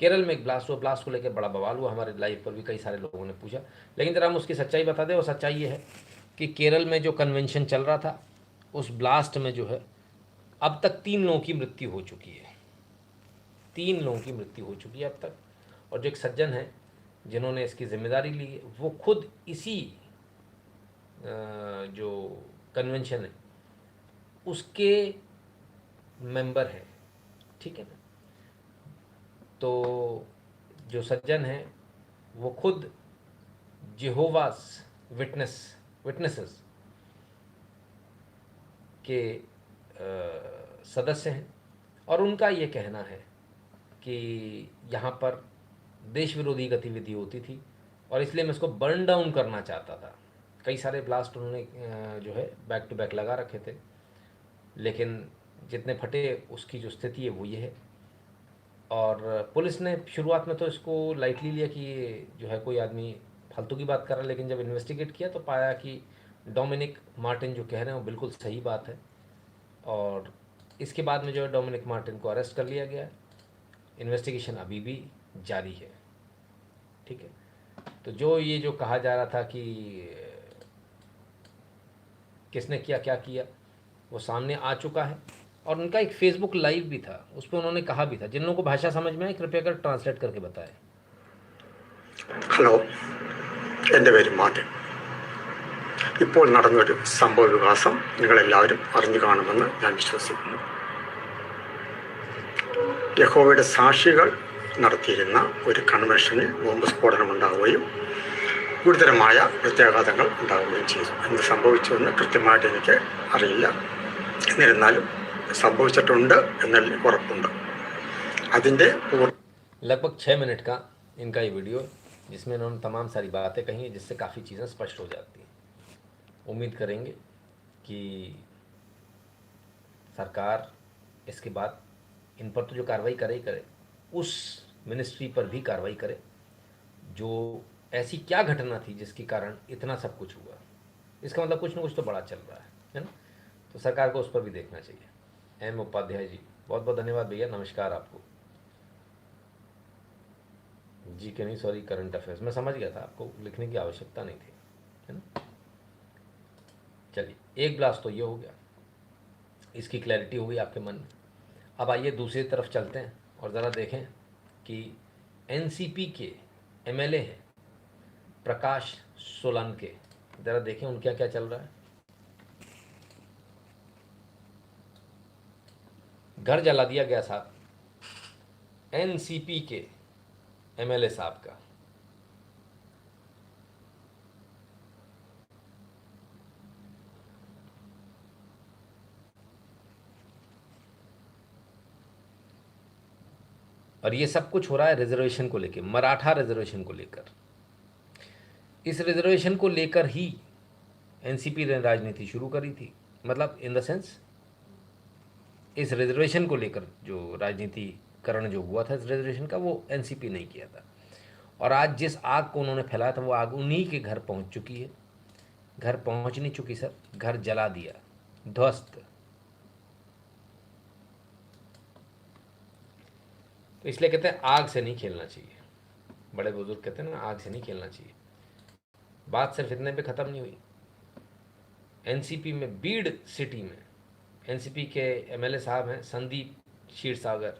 केरल में एक ब्लास्ट हुआ। ब्लास्ट को लेकर बड़ा बवाल हुआ। हमारे लाइव पर भी कई सारे लोगों ने पूछा, लेकिन जरा हम उसकी सच्चाई बता दें। और सच्चाई ये है कि केरल में जो कन्वेंशन चल रहा था, उस ब्लास्ट में जो है अब तक 3 लोगों की मृत्यु हो चुकी है। 3 लोगों की मृत्यु हो चुकी है अब तक। और जो एक सज्जन है जिन्होंने इसकी जिम्मेदारी ली है, वो खुद इसी जो कन्वेंशन है उसके मेंबर हैं। ठीक है ना? तो जो सज्जन हैं वो खुद जेहोवास विटनेसेस के सदस्य हैं। और उनका ये कहना है कि यहाँ पर देश विरोधी गतिविधि होती थी और इसलिए मैं इसको बर्न डाउन करना चाहता था। कई सारे ब्लास्ट उन्होंने जो है बैक टू बैक लगा रखे थे, लेकिन जितने फटे उसकी जो स्थिति है वो ये है। और पुलिस ने शुरुआत में तो इसको लाइटली लिया कि ये जो है कोई आदमी फालतू की बात कर रहा है, लेकिन जब इन्वेस्टिगेट किया तो पाया कि डोमिनिक मार्टिन जो कह रहे हैं वो बिल्कुल सही बात है। और इसके बाद में जो है डोमिनिक मार्टिन को अरेस्ट कर लिया गया है। इन्वेस्टिगेशन अभी भी जारी है। ठीक है, तो जो ये जो कहा जा रहा था कि किसने किया क्या किया, वो सामने आ चुका है। और उनका एक फेसबुक लाइव भी था, उस पर उन्होंने कहा भी था, जिन लोगों को भाषा समझ में आए कृपया कर ट्रांसलेट करके बताएं। ഹലോ, എൻ്റെ പേര് മാർട്ടിൻ. ഇപ്പോൾ നടന്നൊരു സംഭവ വികാസം നിങ്ങളെല്ലാവരും അറിഞ്ഞു കാണുമെന്ന് ഞാൻ വിശ്വസിക്കുന്നു. യഹോവയുടെ സാക്ഷികൾ നടത്തിയിരുന്ന ഒരു കൺവെൻഷനിൽ ബോംബ് സ്ഫോടനമുണ്ടാവുകയും ഗുരുതരമായ പ്രത്യാഘാതങ്ങൾ ഉണ്ടാവുകയും ചെയ്തു. എന്ത് സംഭവിച്ചുവെന്ന് കൃത്യമായിട്ട് എനിക്ക് അറിയില്ല. എന്നിരുന്നാലും സംഭവിച്ചിട്ടുണ്ട് എന്നതിൽ ഉറപ്പുണ്ട്. അതിൻ്റെ लगभग 6 मिनट का इनका ये वीडियो जिसमें इन्होंने तमाम सारी बातें कही हैं, जिससे काफ़ी चीज़ें स्पष्ट हो जाती हैं। उम्मीद करेंगे कि सरकार इसके बाद इन पर तो जो कार्रवाई करे ही करे, उस मिनिस्ट्री पर भी कार्रवाई करे जो ऐसी क्या घटना थी जिसके कारण इतना सब कुछ हुआ। इसका मतलब कुछ ना कुछ तो बड़ा चल रहा है ना। तो सरकार को उस पर भी देखना चाहिए। एम उपाध्याय जी, बहुत बहुत धन्यवाद भैया, नमस्कार आपको। जी के नहीं, सॉरी, करंट अफेयर्स मैं समझ गया था, आपको लिखने की आवश्यकता नहीं थी, है ना। चलिए, एक ब्लास्ट तो ये हो गया, इसकी क्लैरिटी हो गई आपके मन में। अब आइए दूसरी तरफ चलते हैं और ज़रा देखें कि एनसीपी के एमएलए हैं प्रकाश सोलंके, ज़रा देखें उनका क्या चल रहा है। घर जला दिया गया साहब एनसीपी के एमएलए साहब का। और ये सब कुछ हो रहा है रिजर्वेशन को लेकर, मराठा रिजर्वेशन को लेकर। इस रिजर्वेशन को लेकर ही एनसीपी ने राजनीति शुरू करी थी, मतलब इन द सेंस इस रिजर्वेशन को लेकर जो राजनीतिकरण जो हुआ था इस रिजर्वेशन का, वो एनसीपी नहीं किया था। और आज जिस आग को उन्होंने फैलाया था वो आग उन्हीं के घर पहुंच चुकी है। घर पहुंच नहीं चुकी सर, घर जला दिया, ध्वस्त। तो इसलिए कहते हैं आग से नहीं खेलना चाहिए। बड़े बुजुर्ग कहते हैं ना, आग से नहीं खेलना चाहिए। बात सिर्फ इतने पे ख़त्म नहीं हुई। एनसीपी में बीड़ सिटी में एनसीपी के एमएलए साहब हैं Sandeep Kshirsagar,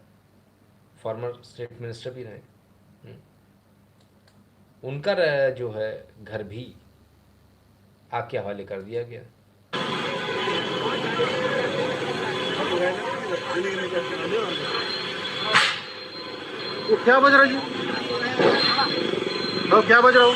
farmer state minister भी रहे। उनका जो है घर भी आग के हवाले कर दिया गया। वो क्या बज रहा है जी? हाँ, क्या बज रहा हो?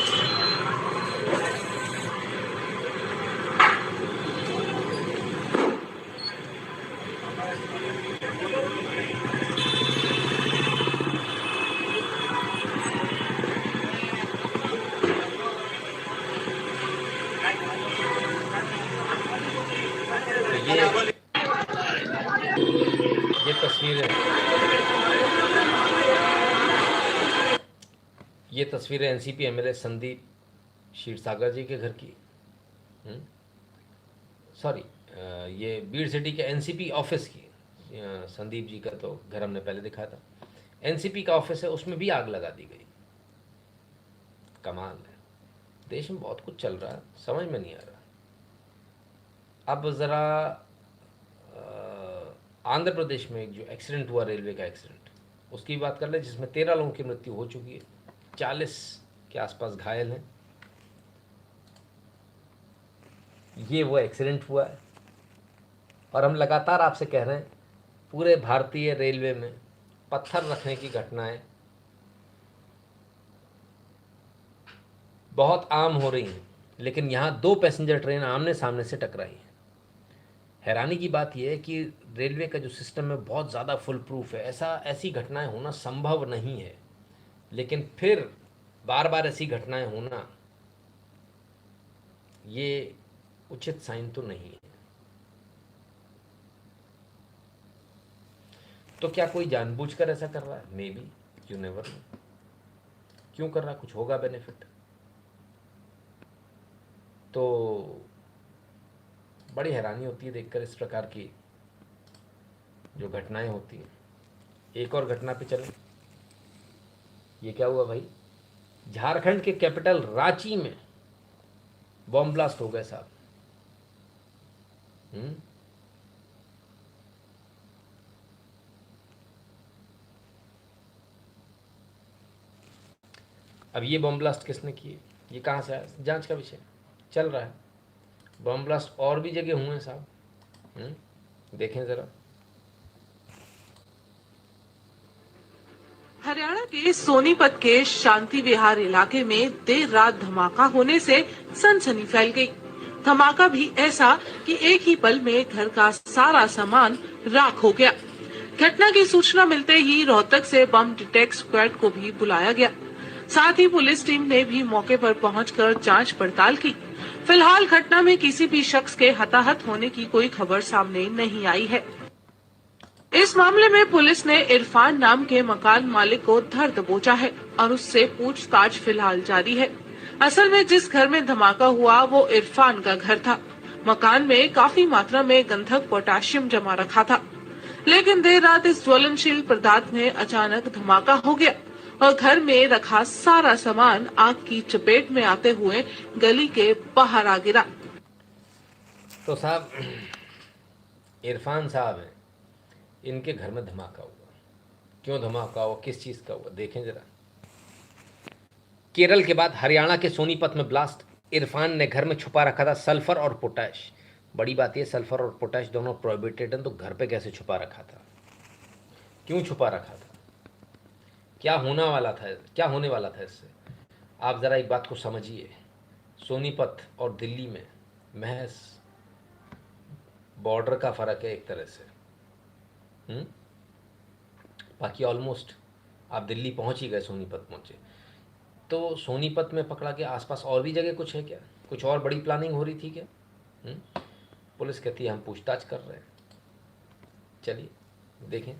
ये तस्वीरें, ये तस्वीरें एनसीपी एमएलए संदीप क्षीरसागर जी के घर की, सॉरी ये बीड़ सिटी के एनसीपी ऑफिस की। संदीप जी का तो घर हमने पहले दिखाया था। एनसीपी का ऑफिस है, उसमें भी आग लगा दी गई। कमाल है, देश में बहुत कुछ चल रहा है, समझ में नहीं आ रहा। अब ज़रा आंध्र प्रदेश में एक जो एक्सीडेंट हुआ, रेलवे का एक्सीडेंट, उसकी बात कर ले, जिसमें 13 लोगों की मृत्यु हो चुकी है, 40 के आसपास घायल हैं। ये वो एक्सीडेंट हुआ है और हम लगातार आपसे कह रहे हैं पूरे भारतीय रेलवे में पत्थर रखने की घटनाएं बहुत आम हो रही हैं, लेकिन यहाँ 2 पैसेंजर ट्रेन आमने सामने से टकराई हैं। हैरानी की बात यह है कि रेलवे का जो सिस्टम है बहुत ज़्यादा फुल प्रूफ है, ऐसी घटनाएं होना संभव नहीं है, लेकिन फिर बार बार ऐसी घटनाएं होना ये उचित साइन तो नहीं है। तो क्या कोई जानबूझकर ऐसा कर रहा है? May be, you never know. क्यों कर रहा है? कुछ होगा बेनिफिट। तो बड़ी हैरानी होती है देखकर इस प्रकार की जो घटनाएं होती हैं। एक और घटना पे चलें। ये क्या हुआ भाई? झारखंड के कैपिटल रांची में बॉम्ब ब्लास्ट हो गए साहब। अब ये बम ब्लास्ट किसने किए, ये कहाँ से आया, जांच का विषय चल रहा है। बम ब्लास्ट और भी जगह हुए हैं साहब, देखें ज़रा। हरियाणा के सोनीपत के शांति विहार इलाके में देर रात धमाका होने से सनसनी फैल गई। धमाका भी ऐसा कि एक ही पल में घर का सारा सामान राख हो गया। घटना की सूचना मिलते ही रोहतक से बम डिटेक्ट स्क्वाड को भी बुलाया गया। साथ ही पुलिस टीम ने भी मौके पर पहुंचकर जांच पड़ताल की। फिलहाल घटना में किसी भी शख्स के हताहत होने की कोई खबर सामने नहीं आई है। इस मामले में पुलिस ने इरफान नाम के मकान मालिक को धर दबोचा है और उससे पूछताछ फिलहाल जारी है। असल में जिस घर में धमाका हुआ वो इरफान का घर था। मकान में काफी मात्रा में गंधक पोटेशियम जमा रखा था, लेकिन देर रात इस ज्वलनशील पदार्थ में अचानक धमाका हो गया और घर में रखा सारा सामान आग की चपेट में आते हुए गली के बाहर आ गिरा। तो साहब इरफान साहब हैं, इनके घर में धमाका हुआ। क्यों धमाका हुआ, किस चीज़ का हुआ, देखें जरा। केरल के बाद हरियाणा के सोनीपत में ब्लास्ट। इरफान ने घर में छुपा रखा था सल्फर और पोटैश। बड़ी बात यह, सल्फर और पोटैश दोनों प्रोहिबिटेड हैं, तो घर पे कैसे छुपा रखा था, क्यों छुपा रखा था, क्या होने वाला था इससे। आप ज़रा एक बात को समझिए, सोनीपत और दिल्ली में महज बॉर्डर का फ़र्क है एक तरह से। बाकी ऑलमोस्ट आप दिल्ली पहुंच ही गए, सोनीपत पहुंचे। तो सोनीपत में पकड़ा के आसपास और भी जगह कुछ है क्या, कुछ और बड़ी प्लानिंग हो रही थी क्या? पुलिस कहती है हम पूछताछ कर रहे हैं। चलिए देखें।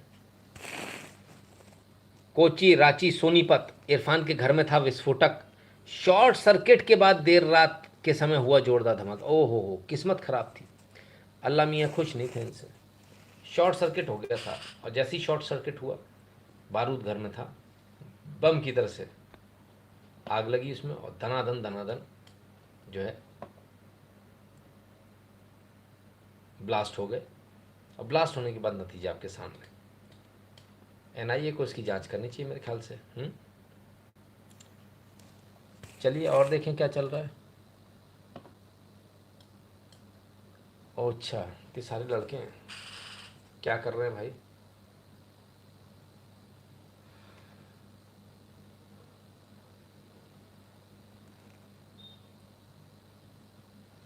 कोची, रांची, सोनीपत, इरफान के घर में था विस्फोटक। शॉर्ट सर्किट के बाद देर रात के समय हुआ जोरदार धमाका। ओहो, किस्मत खराब थी, अल्लाह मियाँ खुश नहीं थे इनसे। शॉर्ट सर्किट हो गया था और जैसे ही शॉर्ट सर्किट हुआ, बारूद घर में था, बम की तरह से आग लगी उसमें और धनाधन जो है ब्लास्ट हो गए। और ब्लास्ट होने के बाद नतीजा आपके सामने। एनआईए को इसकी जांच करनी चाहिए मेरे ख्याल से। चलिए और देखें क्या चल रहा है। ओ अच्छा, इतने सारे लड़के हैं, क्या कर रहे हैं भाई?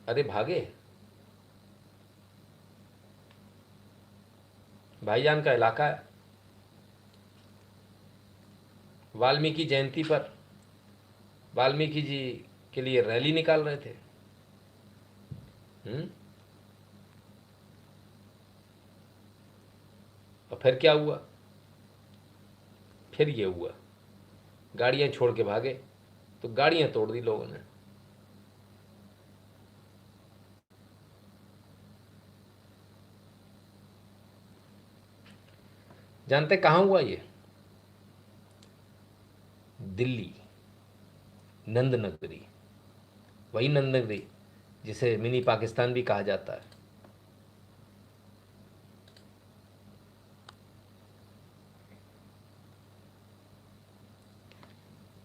अरे भागे, भाईजान का इलाका है। वाल्मीकि जयंती पर वाल्मीकि जी के लिए रैली निकाल रहे थे। और फिर क्या हुआ? फिर ये हुआ, गाड़ियां छोड़ के भागे तो गाड़ियां तोड़ दी लोगों ने। जानते कहाँ हुआ ये? दिल्ली, नंदनगरी, वही नंदनगरी जिसे मिनी पाकिस्तान भी कहा जाता है।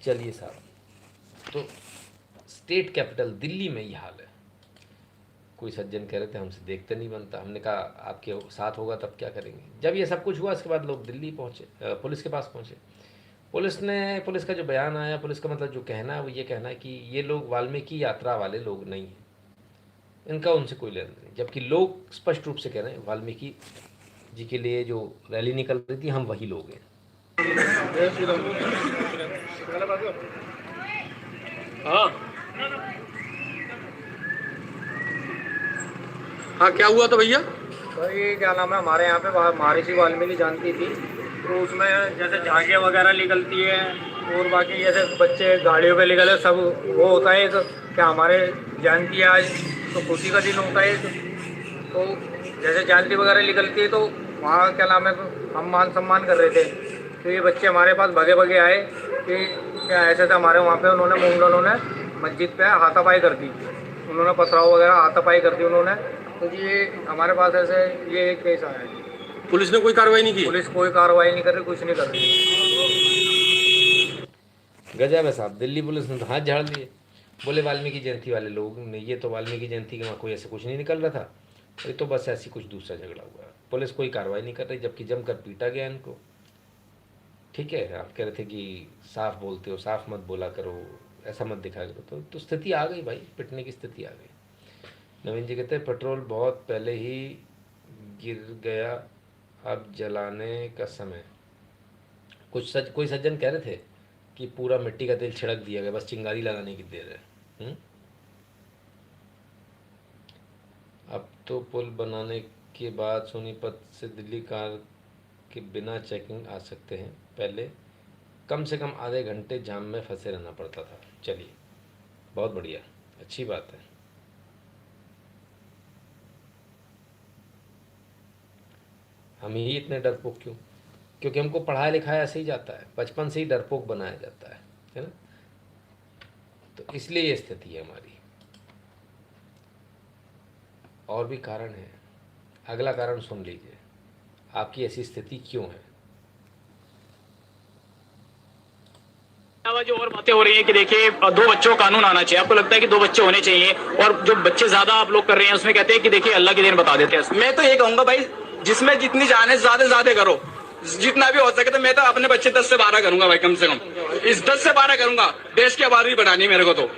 चलिए साहब, तो स्टेट कैपिटल दिल्ली में ये हाल है। कोई सज्जन कह रहे थे हमसे देखते नहीं बनता। हमने कहा आपके साथ होगा तब क्या करेंगे। जब ये सब कुछ हुआ इसके बाद लोग दिल्ली पहुँचे, पुलिस के पास पहुँचे। पुलिस का जो बयान आया, पुलिस का मतलब जो कहना है वो ये कहना है कि ये लोग वाल्मीकि यात्रा वाले लोग नहीं हैं, इनका उनसे कोई लेना नहीं। जबकि लोग स्पष्ट रूप से कह रहे हैं वाल्मीकि जी के लिए जो रैली निकल रही थी हम वही लोग हैं। हाँ, क्या हुआ था भैया? तो ये क्या नाम है, हमारे यहाँ पे महर्षि वाल्मीकि जयंती थी, तो उसमें जैसे झांकियाँ वगैरह निकलती है और बाकी जैसे बच्चे गाड़ियों पे निकले, सब वो होता है। तो क्या हमारे जयंती आज तो खुशी का दिन होता है, तो जैसे जयंती वगैरह निकलती है तो वहाँ क्या नाम है हम मान सम्मान कर रहे थे। तो ये बच्चे हमारे पास भगे भगे आए कि क्या ऐसे थे हमारे वहाँ पे। उन्होंने मुंगलों ने मस्जिद पे हाथापाई कर दी, उन्होंने पथराव वगैरह हाथापाई कर दी उन्होंने। तो ये हमारे पास ऐसे ये एक केस आया है। पुलिस ने कोई कार्रवाई नहीं की? पुलिस कोई कार्रवाई नहीं कर रही, कुछ नहीं कर रही। गजब है साहब, दिल्ली पुलिस ने तो हाथ झाड़ दिए, बोले वाल्मीकि जयंती वाले लोग ने, ये तो वाल्मीकि जयंती के वहाँ कोई ऐसे कुछ नहीं निकल रहा था, ये तो बस ऐसी कुछ दूसरा झगड़ा हुआ है, पुलिस कोई कार्रवाई नहीं कर रही, जबकि जमकर पीटा गया इनको। ठीक है, आप कह रहे थे कि साफ बोलते हो, साफ मत बोला करो, ऐसा मत दिखाया करो, तो स्थिति आ गई भाई, पिटने की स्थिति आ गई। नवीन जी कहते हैं पेट्रोल बहुत पहले ही गिर गया, अब जलाने का समय। कोई सज्जन कह रहे थे कि पूरा मिट्टी का तेल छिड़क दिया गया, बस चिंगारी लगाने की देर है। अब तो पुल बनाने के बाद सोनीपत से दिल्ली कार के बिना चेकिंग आ सकते हैं, पहले कम से कम आधे घंटे जाम में फंसे रहना पड़ता था। चलिए, बहुत बढ़िया, अच्छी बात है। हम ही इतने डरपोक क्यों? क्योंकि हमको पढ़ाया लिखाया ऐसे ही जाता है, बचपन से ही डरपोक बनाया जाता है ना, तो इसलिए ये स्थिति है हमारी। और भी कारण है, अगला कारण सुन लीजिए, आपकी ऐसी स्थिति क्यों है। जो और बातें हो रही है कि देखिए 2 बच्चों का कानून आना चाहिए, आपको लगता है कि 2 बच्चे होने चाहिए, और जो बच्चे ज्यादा आप लोग कर रहे हैं उसमें कहते हैं कि देखिए अल्लाह की देन बता देते हैं। मैं तो ये कहूंगा भाई, जिसमें जितनी जान है ज्यादा करो, जितना भी हो सके। तो मैं तो अपने बच्चे 10 से 12 करूंगा भाई, कम से कम इस 10 से 12 करूंगा। देश की आबादी बढ़ानी है मेरे को, तो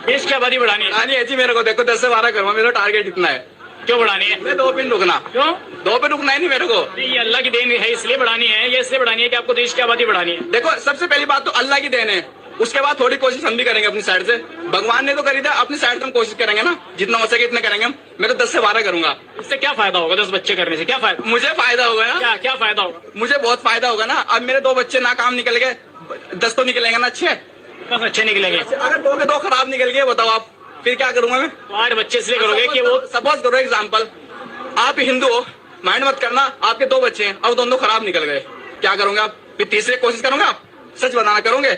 देश की आबादी बढ़ानी है जी मेरे को। देखो 10 से 12 करूंगा, मेरा टारगेट इतना है। क्यों बढ़ानी है? मैं 2 दिन रुकना। क्यों 2 पे रुकना है नहीं मेरे को। ये अल्लाह की देन है, इसलिए बढ़ानी है, ये इसलिए बढ़ानी है कि आपको देश की आबादी बढ़ानी है। देखो सबसे पहली बात तो अल्लाह की देन है, उसके बाद थोड़ी कोशिश हम भी करेंगे अपनी साइड से। भगवान ने तो करी था, अपनी साइड से हम कोशिश करेंगे ना, जितना हो सके इतना करेंगे हम। मैं तो 10 से 12 करूंगा। इससे क्या फायदा होगा? 10 बच्चे करने से क्या फायदा? मुझे फायदा होगा ना। क्या फायदा होगा? मुझे बहुत फायदा होगा ना। अब मेरे 2 बच्चे ना काम निकल गए, 10 तो निकलेंगे ना अच्छे। बस अच्छे निकलेंगे। अगर 2 के 2 खराब निकल गए बताओ आप, फिर क्या करूंगा मैं? 8 बच्चे इसलिए करोगे कि वो सपोज करो एग्जाम्पल, आप हिंदू हो, माइंड मत करना, आपके 2 बच्चे हैं, अब दोनों खराब निकल गए, क्या करोगे आप? फिर तीसरे कोशिश करोगे आप? सच बताना करोगे?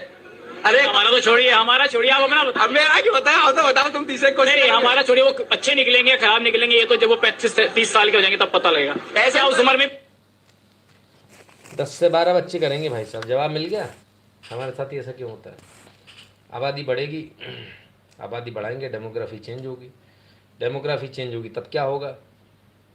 अरे हमारा तो छोड़िए, हमारा छोड़िए, आप अपना अब मेरा क्यों बताया? तो बताओ तुम तीसरे कोशिश। नहीं, हमारा छोड़िए, वो अच्छे निकलेंगे खराब निकलेंगे ये तो जब वो 25-30 साल के हो जाएंगे तब पता लगेगा। ऐसे उस उम्र में 10 से 12 बच्चे करेंगे भाई साहब, जवाब मिल गया। हमारे साथ ही ऐसा क्यों होता है? आबादी बढ़ेगी, आबादी बढ़ाएंगे, डेमोग्राफी चेंज होगी, डेमोग्राफी चेंज होगी तब क्या होगा?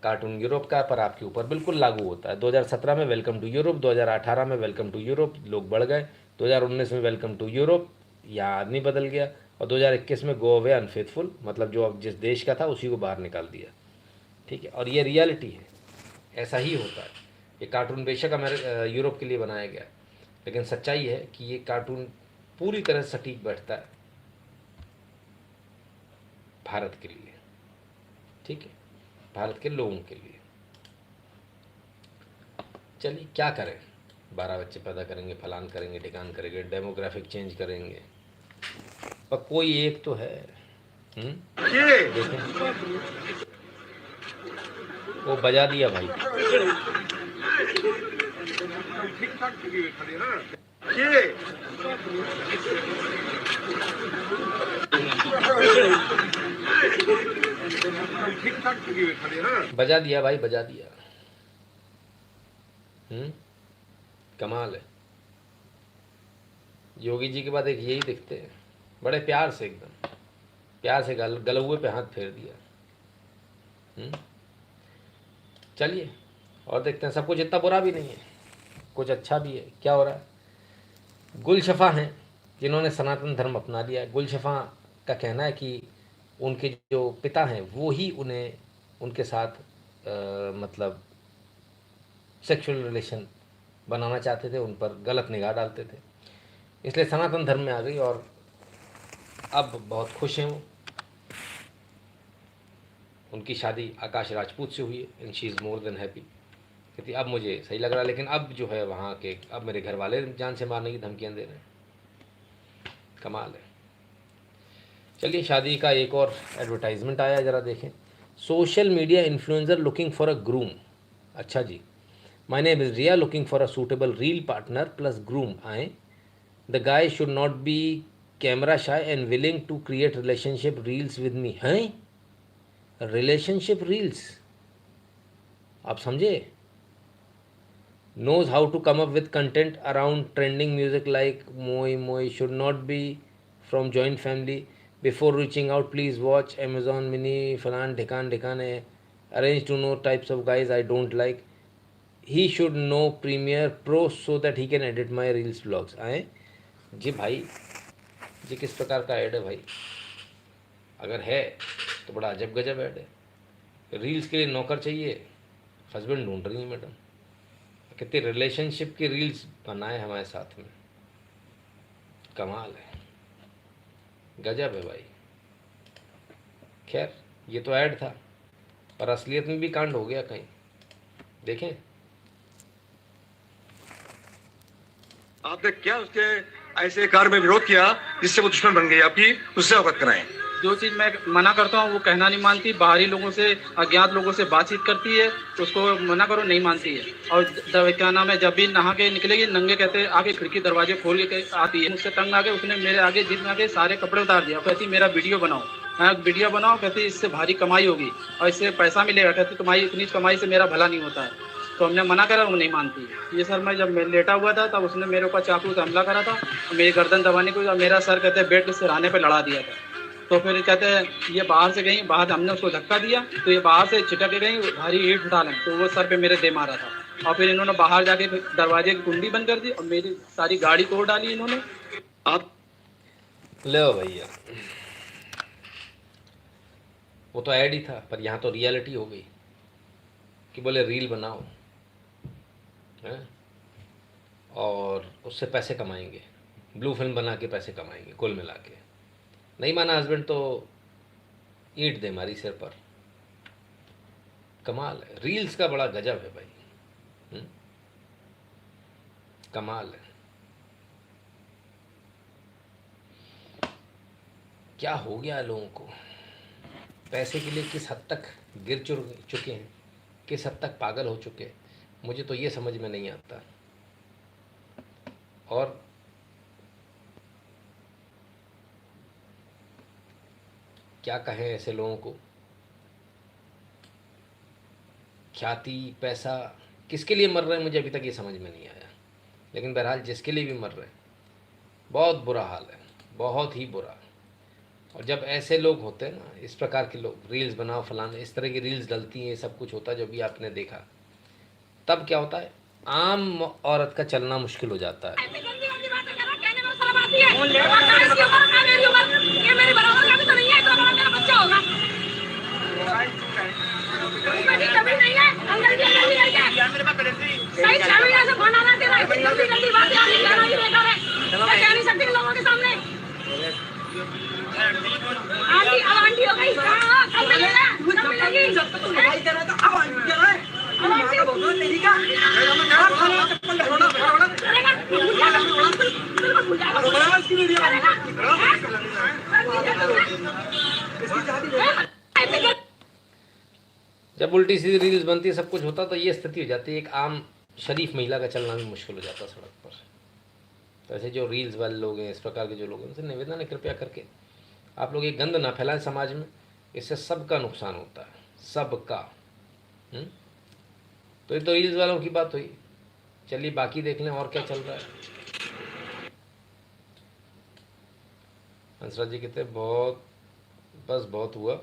कार्टून यूरोप का पर आपके ऊपर बिल्कुल लागू होता है। 2017 में वेलकम टू यूरोप, 2018 में वेलकम टू यूरोप, लोग बढ़ गए, 2019 में वेलकम टू यूरोप, यहाँ आदमी बदल गया, और 2021 में गो अवे अनफेथफुल, मतलब जो अब जिस देश का था उसी को बाहर निकाल दिया। ठीक है, और ये रियलिटी है, ऐसा ही होता है। ये कार्टून बेशक यूरोप के लिए बनाया गया, लेकिन सच्चाई है कि ये कार्टून पूरी तरह सटीक बैठता है भारत के लिए। ठीक है, भारत के लोगों के लिए। चलिए क्या करें, 12 बच्चे पैदा करेंगे, फलान करेंगे, ढिकान करेंगे, डेमोग्राफिक चेंज करेंगे, पर कोई एक तो है। देखें, वो बजा दिया भाई। बजा दिया भाई, बजा दिया। कमाल है। योगी जी के बाद एक यही दिखते हैं, बड़े प्यार से, एकदम प्यार से गलहुए पे हाथ फेर दिया। चलिए और देखते हैं। सब कुछ इतना बुरा भी नहीं है, कुछ अच्छा भी है। क्या हो रहा है? गुलशफा हैं जिन्होंने सनातन धर्म अपना लिया है। गुलशफा का कहना है कि उनके जो पिता हैं वो ही उन्हें उनके साथ मतलब सेक्सुअल रिलेशन बनाना चाहते थे, उन पर गलत निगाह डालते थे, इसलिए सनातन धर्म में आ गई और अब बहुत खुश हैं वो। उनकी शादी आकाश राजपूत से हुई है and she is more than happy. कहती अब मुझे सही लग रहा है, लेकिन अब जो है वहाँ के अब मेरे घर वाले जान से मारने की धमकियाँ दे रहे हैं। कमाल है। चलिए शादी का एक और एडवर्टाइजमेंट आया, ज़रा देखें। Social media influencer looking for a groom. अच्छा जी, my name is Riya, looking for a suitable reel partner plus groom. आए, the guy should not be camera shy and willing to create relationship reels with me. हैं relationship reels, आप समझे? knows how to come up with content around trending music like Moi Moi, should not be from joint family. Before reaching out, please watch Amazon Mini, Falan Dhikan Dhikane, arrange to know types of guys I don't like. He should know Premiere Pro so that he can edit my reels vlogs. आए जी भाई, जी किस प्रकार का add है भाई? अगर है तो बड़ा अजब गजब ऐड है। रील्स के लिए नौकर चाहिए, हस्बैंड ढूंढ रही है मैडम। कितनी रिलेशनशिप की रील्स बनाए हमारे साथ में, कमाल है, गजब है भाई। खैर ये तो ऐड था, पर असलियत में भी कांड हो गया कहीं, देखें। आपने क्या उसके ऐसे कार्य में विरोध किया जिससे वो दुश्मन बन गई आपकी, उससे अवगत कराएं। जो चीज़ मैं मना करता हूँ वो कहना नहीं मानती, बाहरी लोगों से, अज्ञात लोगों से बातचीत करती है, उसको मना करो नहीं मानती है। और क्या नाम है, जब भी नहा के निकलेगी नंगे कहते आगे खिड़की दरवाजे खोल के आती है। मुझसे तंग आके उसने मेरे आगे जिद में आके सारे कपड़े उतार दिया। कहती मेरा वीडियो बनाओ, हाँ वीडियो बनाओ, कहती इससे भारी कमाई होगी और इससे पैसा मिलेगा। कहती कमाई, इतनी कमाई से मेरा भला नहीं होता है। तो हमने मना करा, वो नहीं मानती। ये सर मैं जब मैं लेटा हुआ था तब उसने मेरे ऊपर चाकू से हमला करा था, मेरी गर्दन दबाने को, मेरा सर कहते बेड के सिरहाने पे लड़ा दिया था। तो फिर कहते हैं ये बाहर से गई, बाहर हमने उसको धक्का दिया तो ये बाहर से छिटक के गई, भारी ईंट उठा लें, तो वो सर पे मेरे दे मारा था। और फिर इन्होंने बाहर जाके दरवाजे की कुंडी बंद कर दी और मेरी सारी गाड़ी तोड़ डाली इन्होंने। आप लो भैया, वो तो ऐड ही था, पर यहाँ तो रियलिटी हो गई कि बोले रील बनाओ है और उससे पैसे कमाएंगे, ब्लू फिल्म बना के पैसे कमाएंगे। कुल मिला के नहीं माना हस्बैंड तो ईंट दे मारी सिर पर। कमाल है, रील्स का बड़ा गजब है भाई, कमाल है। क्या हो गया लोगों को, पैसे के लिए किस हद तक गिर चुके हैं, किस हद तक पागल हो चुके हैं, मुझे तो ये समझ में नहीं आता। और क्या कहें ऐसे लोगों को, ख्याति, पैसा किसके लिए मर रहे हैं मुझे अभी तक ये समझ में नहीं आया। लेकिन बहरहाल जिसके लिए भी मर रहे हैं, बहुत बुरा हाल है, बहुत ही बुरा। और जब ऐसे लोग होते हैं ना, इस प्रकार के लोग, रील्स बनाओ फलाना, इस तरह की रील्स डलती हैं, सब कुछ होता है जो भी आपने देखा, तब क्या होता है, आम औरत का चलना मुश्किल हो जाता है। जब उल्टी सीधी रील्स बनती है, सब कुछ होता, तो ये स्थिति हो जाती है, एक आम शरीफ महिला का चलना भी मुश्किल हो जाता है सड़क पर। तो ऐसे जो रील्स वाले लोग हैं, इस प्रकार के जो लोग हैं, उनसे निवेदन है कृपया करके आप लोग ये गंद ना फैलाएं समाज में, इससे सबका नुकसान होता है, सबका। तो ये तो रील्स वालों की बात हुई, चलिए बाकी देख लें और क्या चल रहा है। हंसराज जी कहते बहुत, बस बहुत हुआ,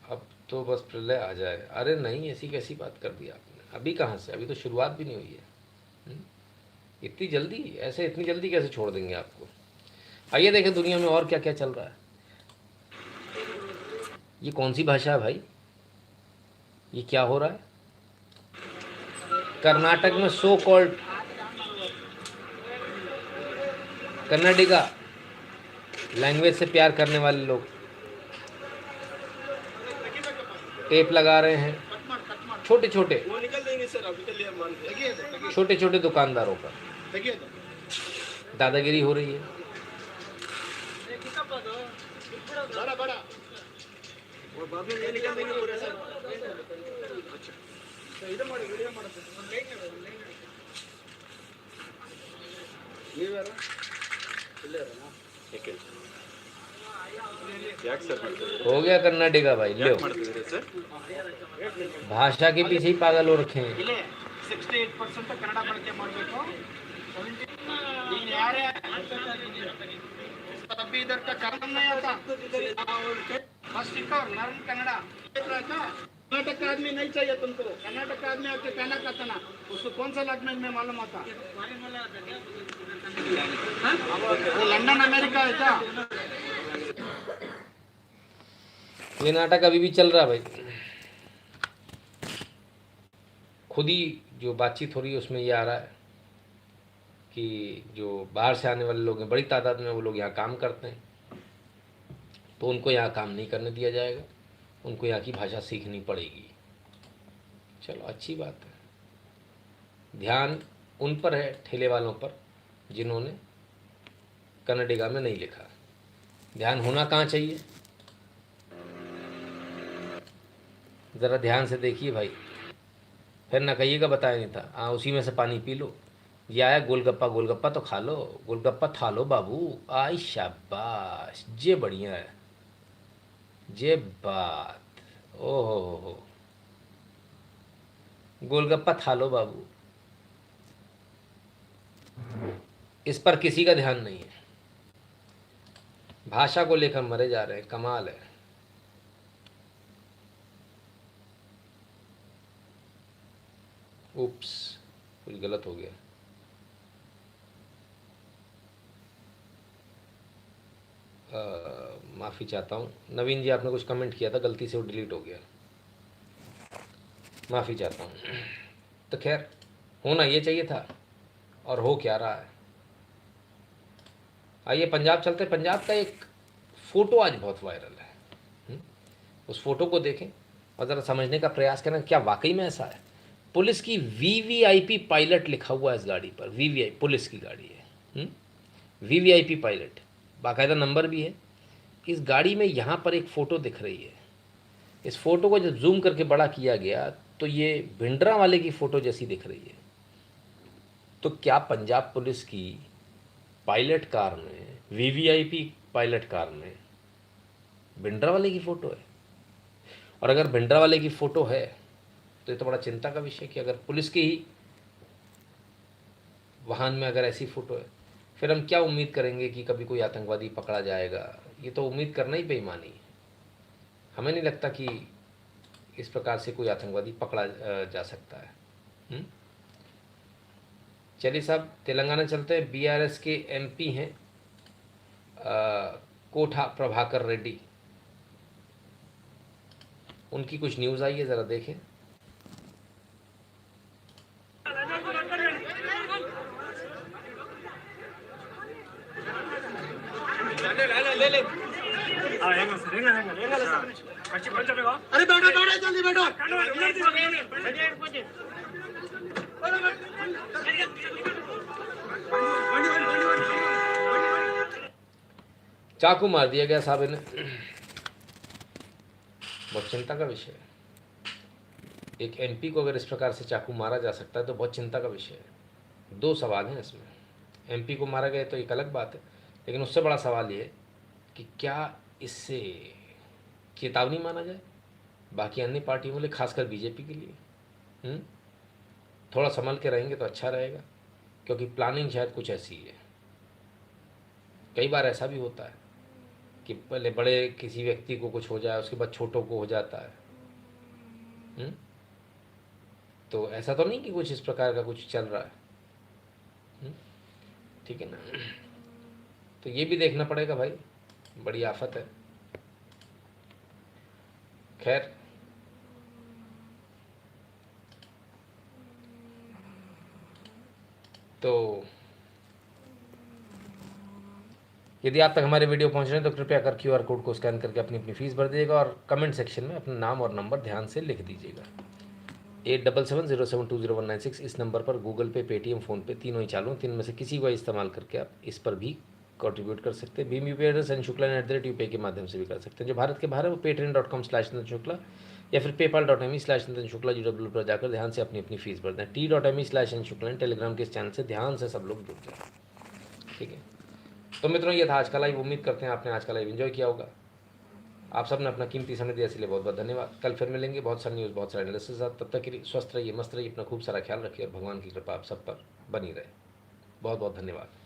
अब तो बस प्रलय आ जाए। अरे नहीं, ऐसी कैसी बात कर दी आपने, अभी कहाँ से, अभी तो शुरुआत भी नहीं हुई है। इतनी जल्दी, ऐसे इतनी जल्दी कैसे छोड़ देंगे आपको। आइए देखें दुनिया में और क्या क्या चल रहा है। ये कौन सी भाषा है भाई, ये क्या हो रहा है। कर्नाटक में सो कॉल्ड कन्नडिगा लैंग्वेज से प्यार करने वाले लोग टेप लगा रहे हैं छोटे छोटे दुकानदारों पर, दादागिरी हो रही है। हो गया कन्नडिगा भाई, लो भाषा के पीछे ही पागल हो रखे हैं। 68% तो कन्नಡ ಬಳಕೆ ಮಾಡಬೇಕು ನೀನು ಯಾರೇ अभी इधर का काम नहीं आता बस सीखो नर्म कन्नड़ा कर्नाटक का आदमी नहीं चाहिए तुमको कर्नाटक का आदमी आके कहना कहता ना उसको कौन सा लैंग्वेज में मालूम आता वो लंदन अमेरिका है क्या ये नाटक अभी भी चल रहा है भाई। खुद ही जो बातचीत हो रही है उसमें ये आ रहा है कि जो बाहर से आने वाले लोग हैं बड़ी तादाद में, वो लोग यहाँ काम करते हैं, तो उनको यहाँ काम नहीं करने दिया जाएगा, उनको यहाँ की भाषा सीखनी पड़ेगी। चलो अच्छी बात है। ध्यान उन पर है, ठेले वालों पर, जिन्होंने कन्नडिगा में नहीं लिखा। ध्यान होना कहाँ चाहिए, ज़रा ध्यान से देखिए भाई, फिर ना कहिएगा बताया नहीं था। हाँ, उसी में से पानी पी लो। ये आया गोलगप्पा, गोलगप्पा तो खा लो, गोलगप्पा खा लो बाबू। आई शाबाश, जे बढ़िया है, जे बात। ओहो हो, गोलगप्पा खा लो बाबू। इस पर किसी का ध्यान नहीं है, भाषा को लेकर मरे जा रहे हैं। कमाल है। उप्स, कुछ गलत हो गया। माफ़ी चाहता हूँ नवीन जी, आपने कुछ कमेंट किया था, गलती से वो डिलीट हो गया, माफ़ी चाहता हूँ। तो खैर, होना ये चाहिए था और हो क्या रहा है। आइए पंजाब चलते। पंजाब का एक फ़ोटो आज बहुत वायरल है। उस फोटो को देखें और ज़रा समझने का प्रयास करें, क्या वाकई में ऐसा है। पुलिस की VVIP पायलट लिखा हुआ है इस गाड़ी पर। VVIP पुलिस की गाड़ी है, VVIP पायलट, बाकायदा नंबर भी है। इस गाड़ी में यहाँ पर एक फ़ोटो दिख रही है। इस फ़ोटो को जब जूम करके बड़ा किया गया तो ये भिंडरा वाले की फ़ोटो जैसी दिख रही है। तो क्या पंजाब पुलिस की पायलट कार में, VVIP पायलट कार में भिंडरा वाले की फ़ोटो है? और अगर भिंडरा वाले की फ़ोटो है तो ये तो बड़ा चिंता का विषय कि अगर पुलिस के ही वाहन में अगर ऐसी फ़ोटो है, फिर हम क्या उम्मीद करेंगे कि कभी कोई आतंकवादी पकड़ा जाएगा। ये तो उम्मीद करना ही बेईमानी है। हमें नहीं लगता कि इस प्रकार से कोई आतंकवादी पकड़ा जा सकता है। चलिए साहब, तेलंगाना चलते हैं। BRS के MP हैं कोठा प्रभाकर रेड्डी, उनकी कुछ न्यूज़ आई है, ज़रा देखें। अरे बैठो बैठो जल्दी बैठो। चाकू मार दिया गया साहब इन्हें, बहुत चिंता का विषय है। एक MP को अगर इस प्रकार से चाकू मारा जा सकता है तो बहुत चिंता का विषय है। 2 सवाल हैं इसमें। MP को मारा गया तो एक अलग बात है, लेकिन उससे बड़ा सवाल ये है कि क्या इससे चेतावनी माना जाए बाकी अन्य पार्टियों के लिए, खासकर BJP के लिए। थोड़ा संभल के रहेंगे तो अच्छा रहेगा, क्योंकि प्लानिंग शायद कुछ ऐसी है। कई बार ऐसा भी होता है कि पहले बड़े किसी व्यक्ति को कुछ हो जाए, उसके बाद छोटों को हो जाता है। तो ऐसा तो नहीं कि कुछ इस प्रकार का कुछ चल रहा है, ठीक है ना। तो ये भी देखना पड़ेगा भाई, बड़ी आफत है। खैर, तो यदि आप तक हमारे वीडियो पहुंच रहे हैं तो कृपया कर QR कोड को स्कैन करके अपनी अपनी फीस भर दीजिएगा और कमेंट सेक्शन में अपना नाम और नंबर ध्यान से लिख दीजिएगा। 8770720196 इस नंबर पर गूगल पे, पेटीएम, फ़ोनपे तीनों ही चालू, 3 में से किसी को इस्तेमाल करके आप इस पर भी कंट्रीब्यूट कर सकते हैं। भीम UPI एड्रेस @शुक्ला के माध्यम से भी कर सकते हैं। जो भारत के बाहर है वो patreon.com/नंदन या फिर paypal.me/नंदन GW पर जाकर ध्यान से अपनी अपनी फीस भर दें। t.me/nshukla टेलीग्राम के इस चैनल से ध्यान से सब लोग जुड़ जाए, ठीक है। तो मित्रों, ये था आज का लाइव। उम्मीद करते हैं आपने आज का लाइव एंजॉय किया होगा। आप सबने अपना कीमती समय दिया, इसलिए बहुत बहुत धन्यवाद। कल फिर मिलेंगे बहुत सारी न्यूज़, बहुत सारे एनालिसिस के साथ। तब तक के लिए स्वस्थ रहिए, मस्त रहिए, अपना खूब सारा ख्याल रखिए और भगवान की कृपा आप सब पर बनी रहे। बहुत बहुत धन्यवाद।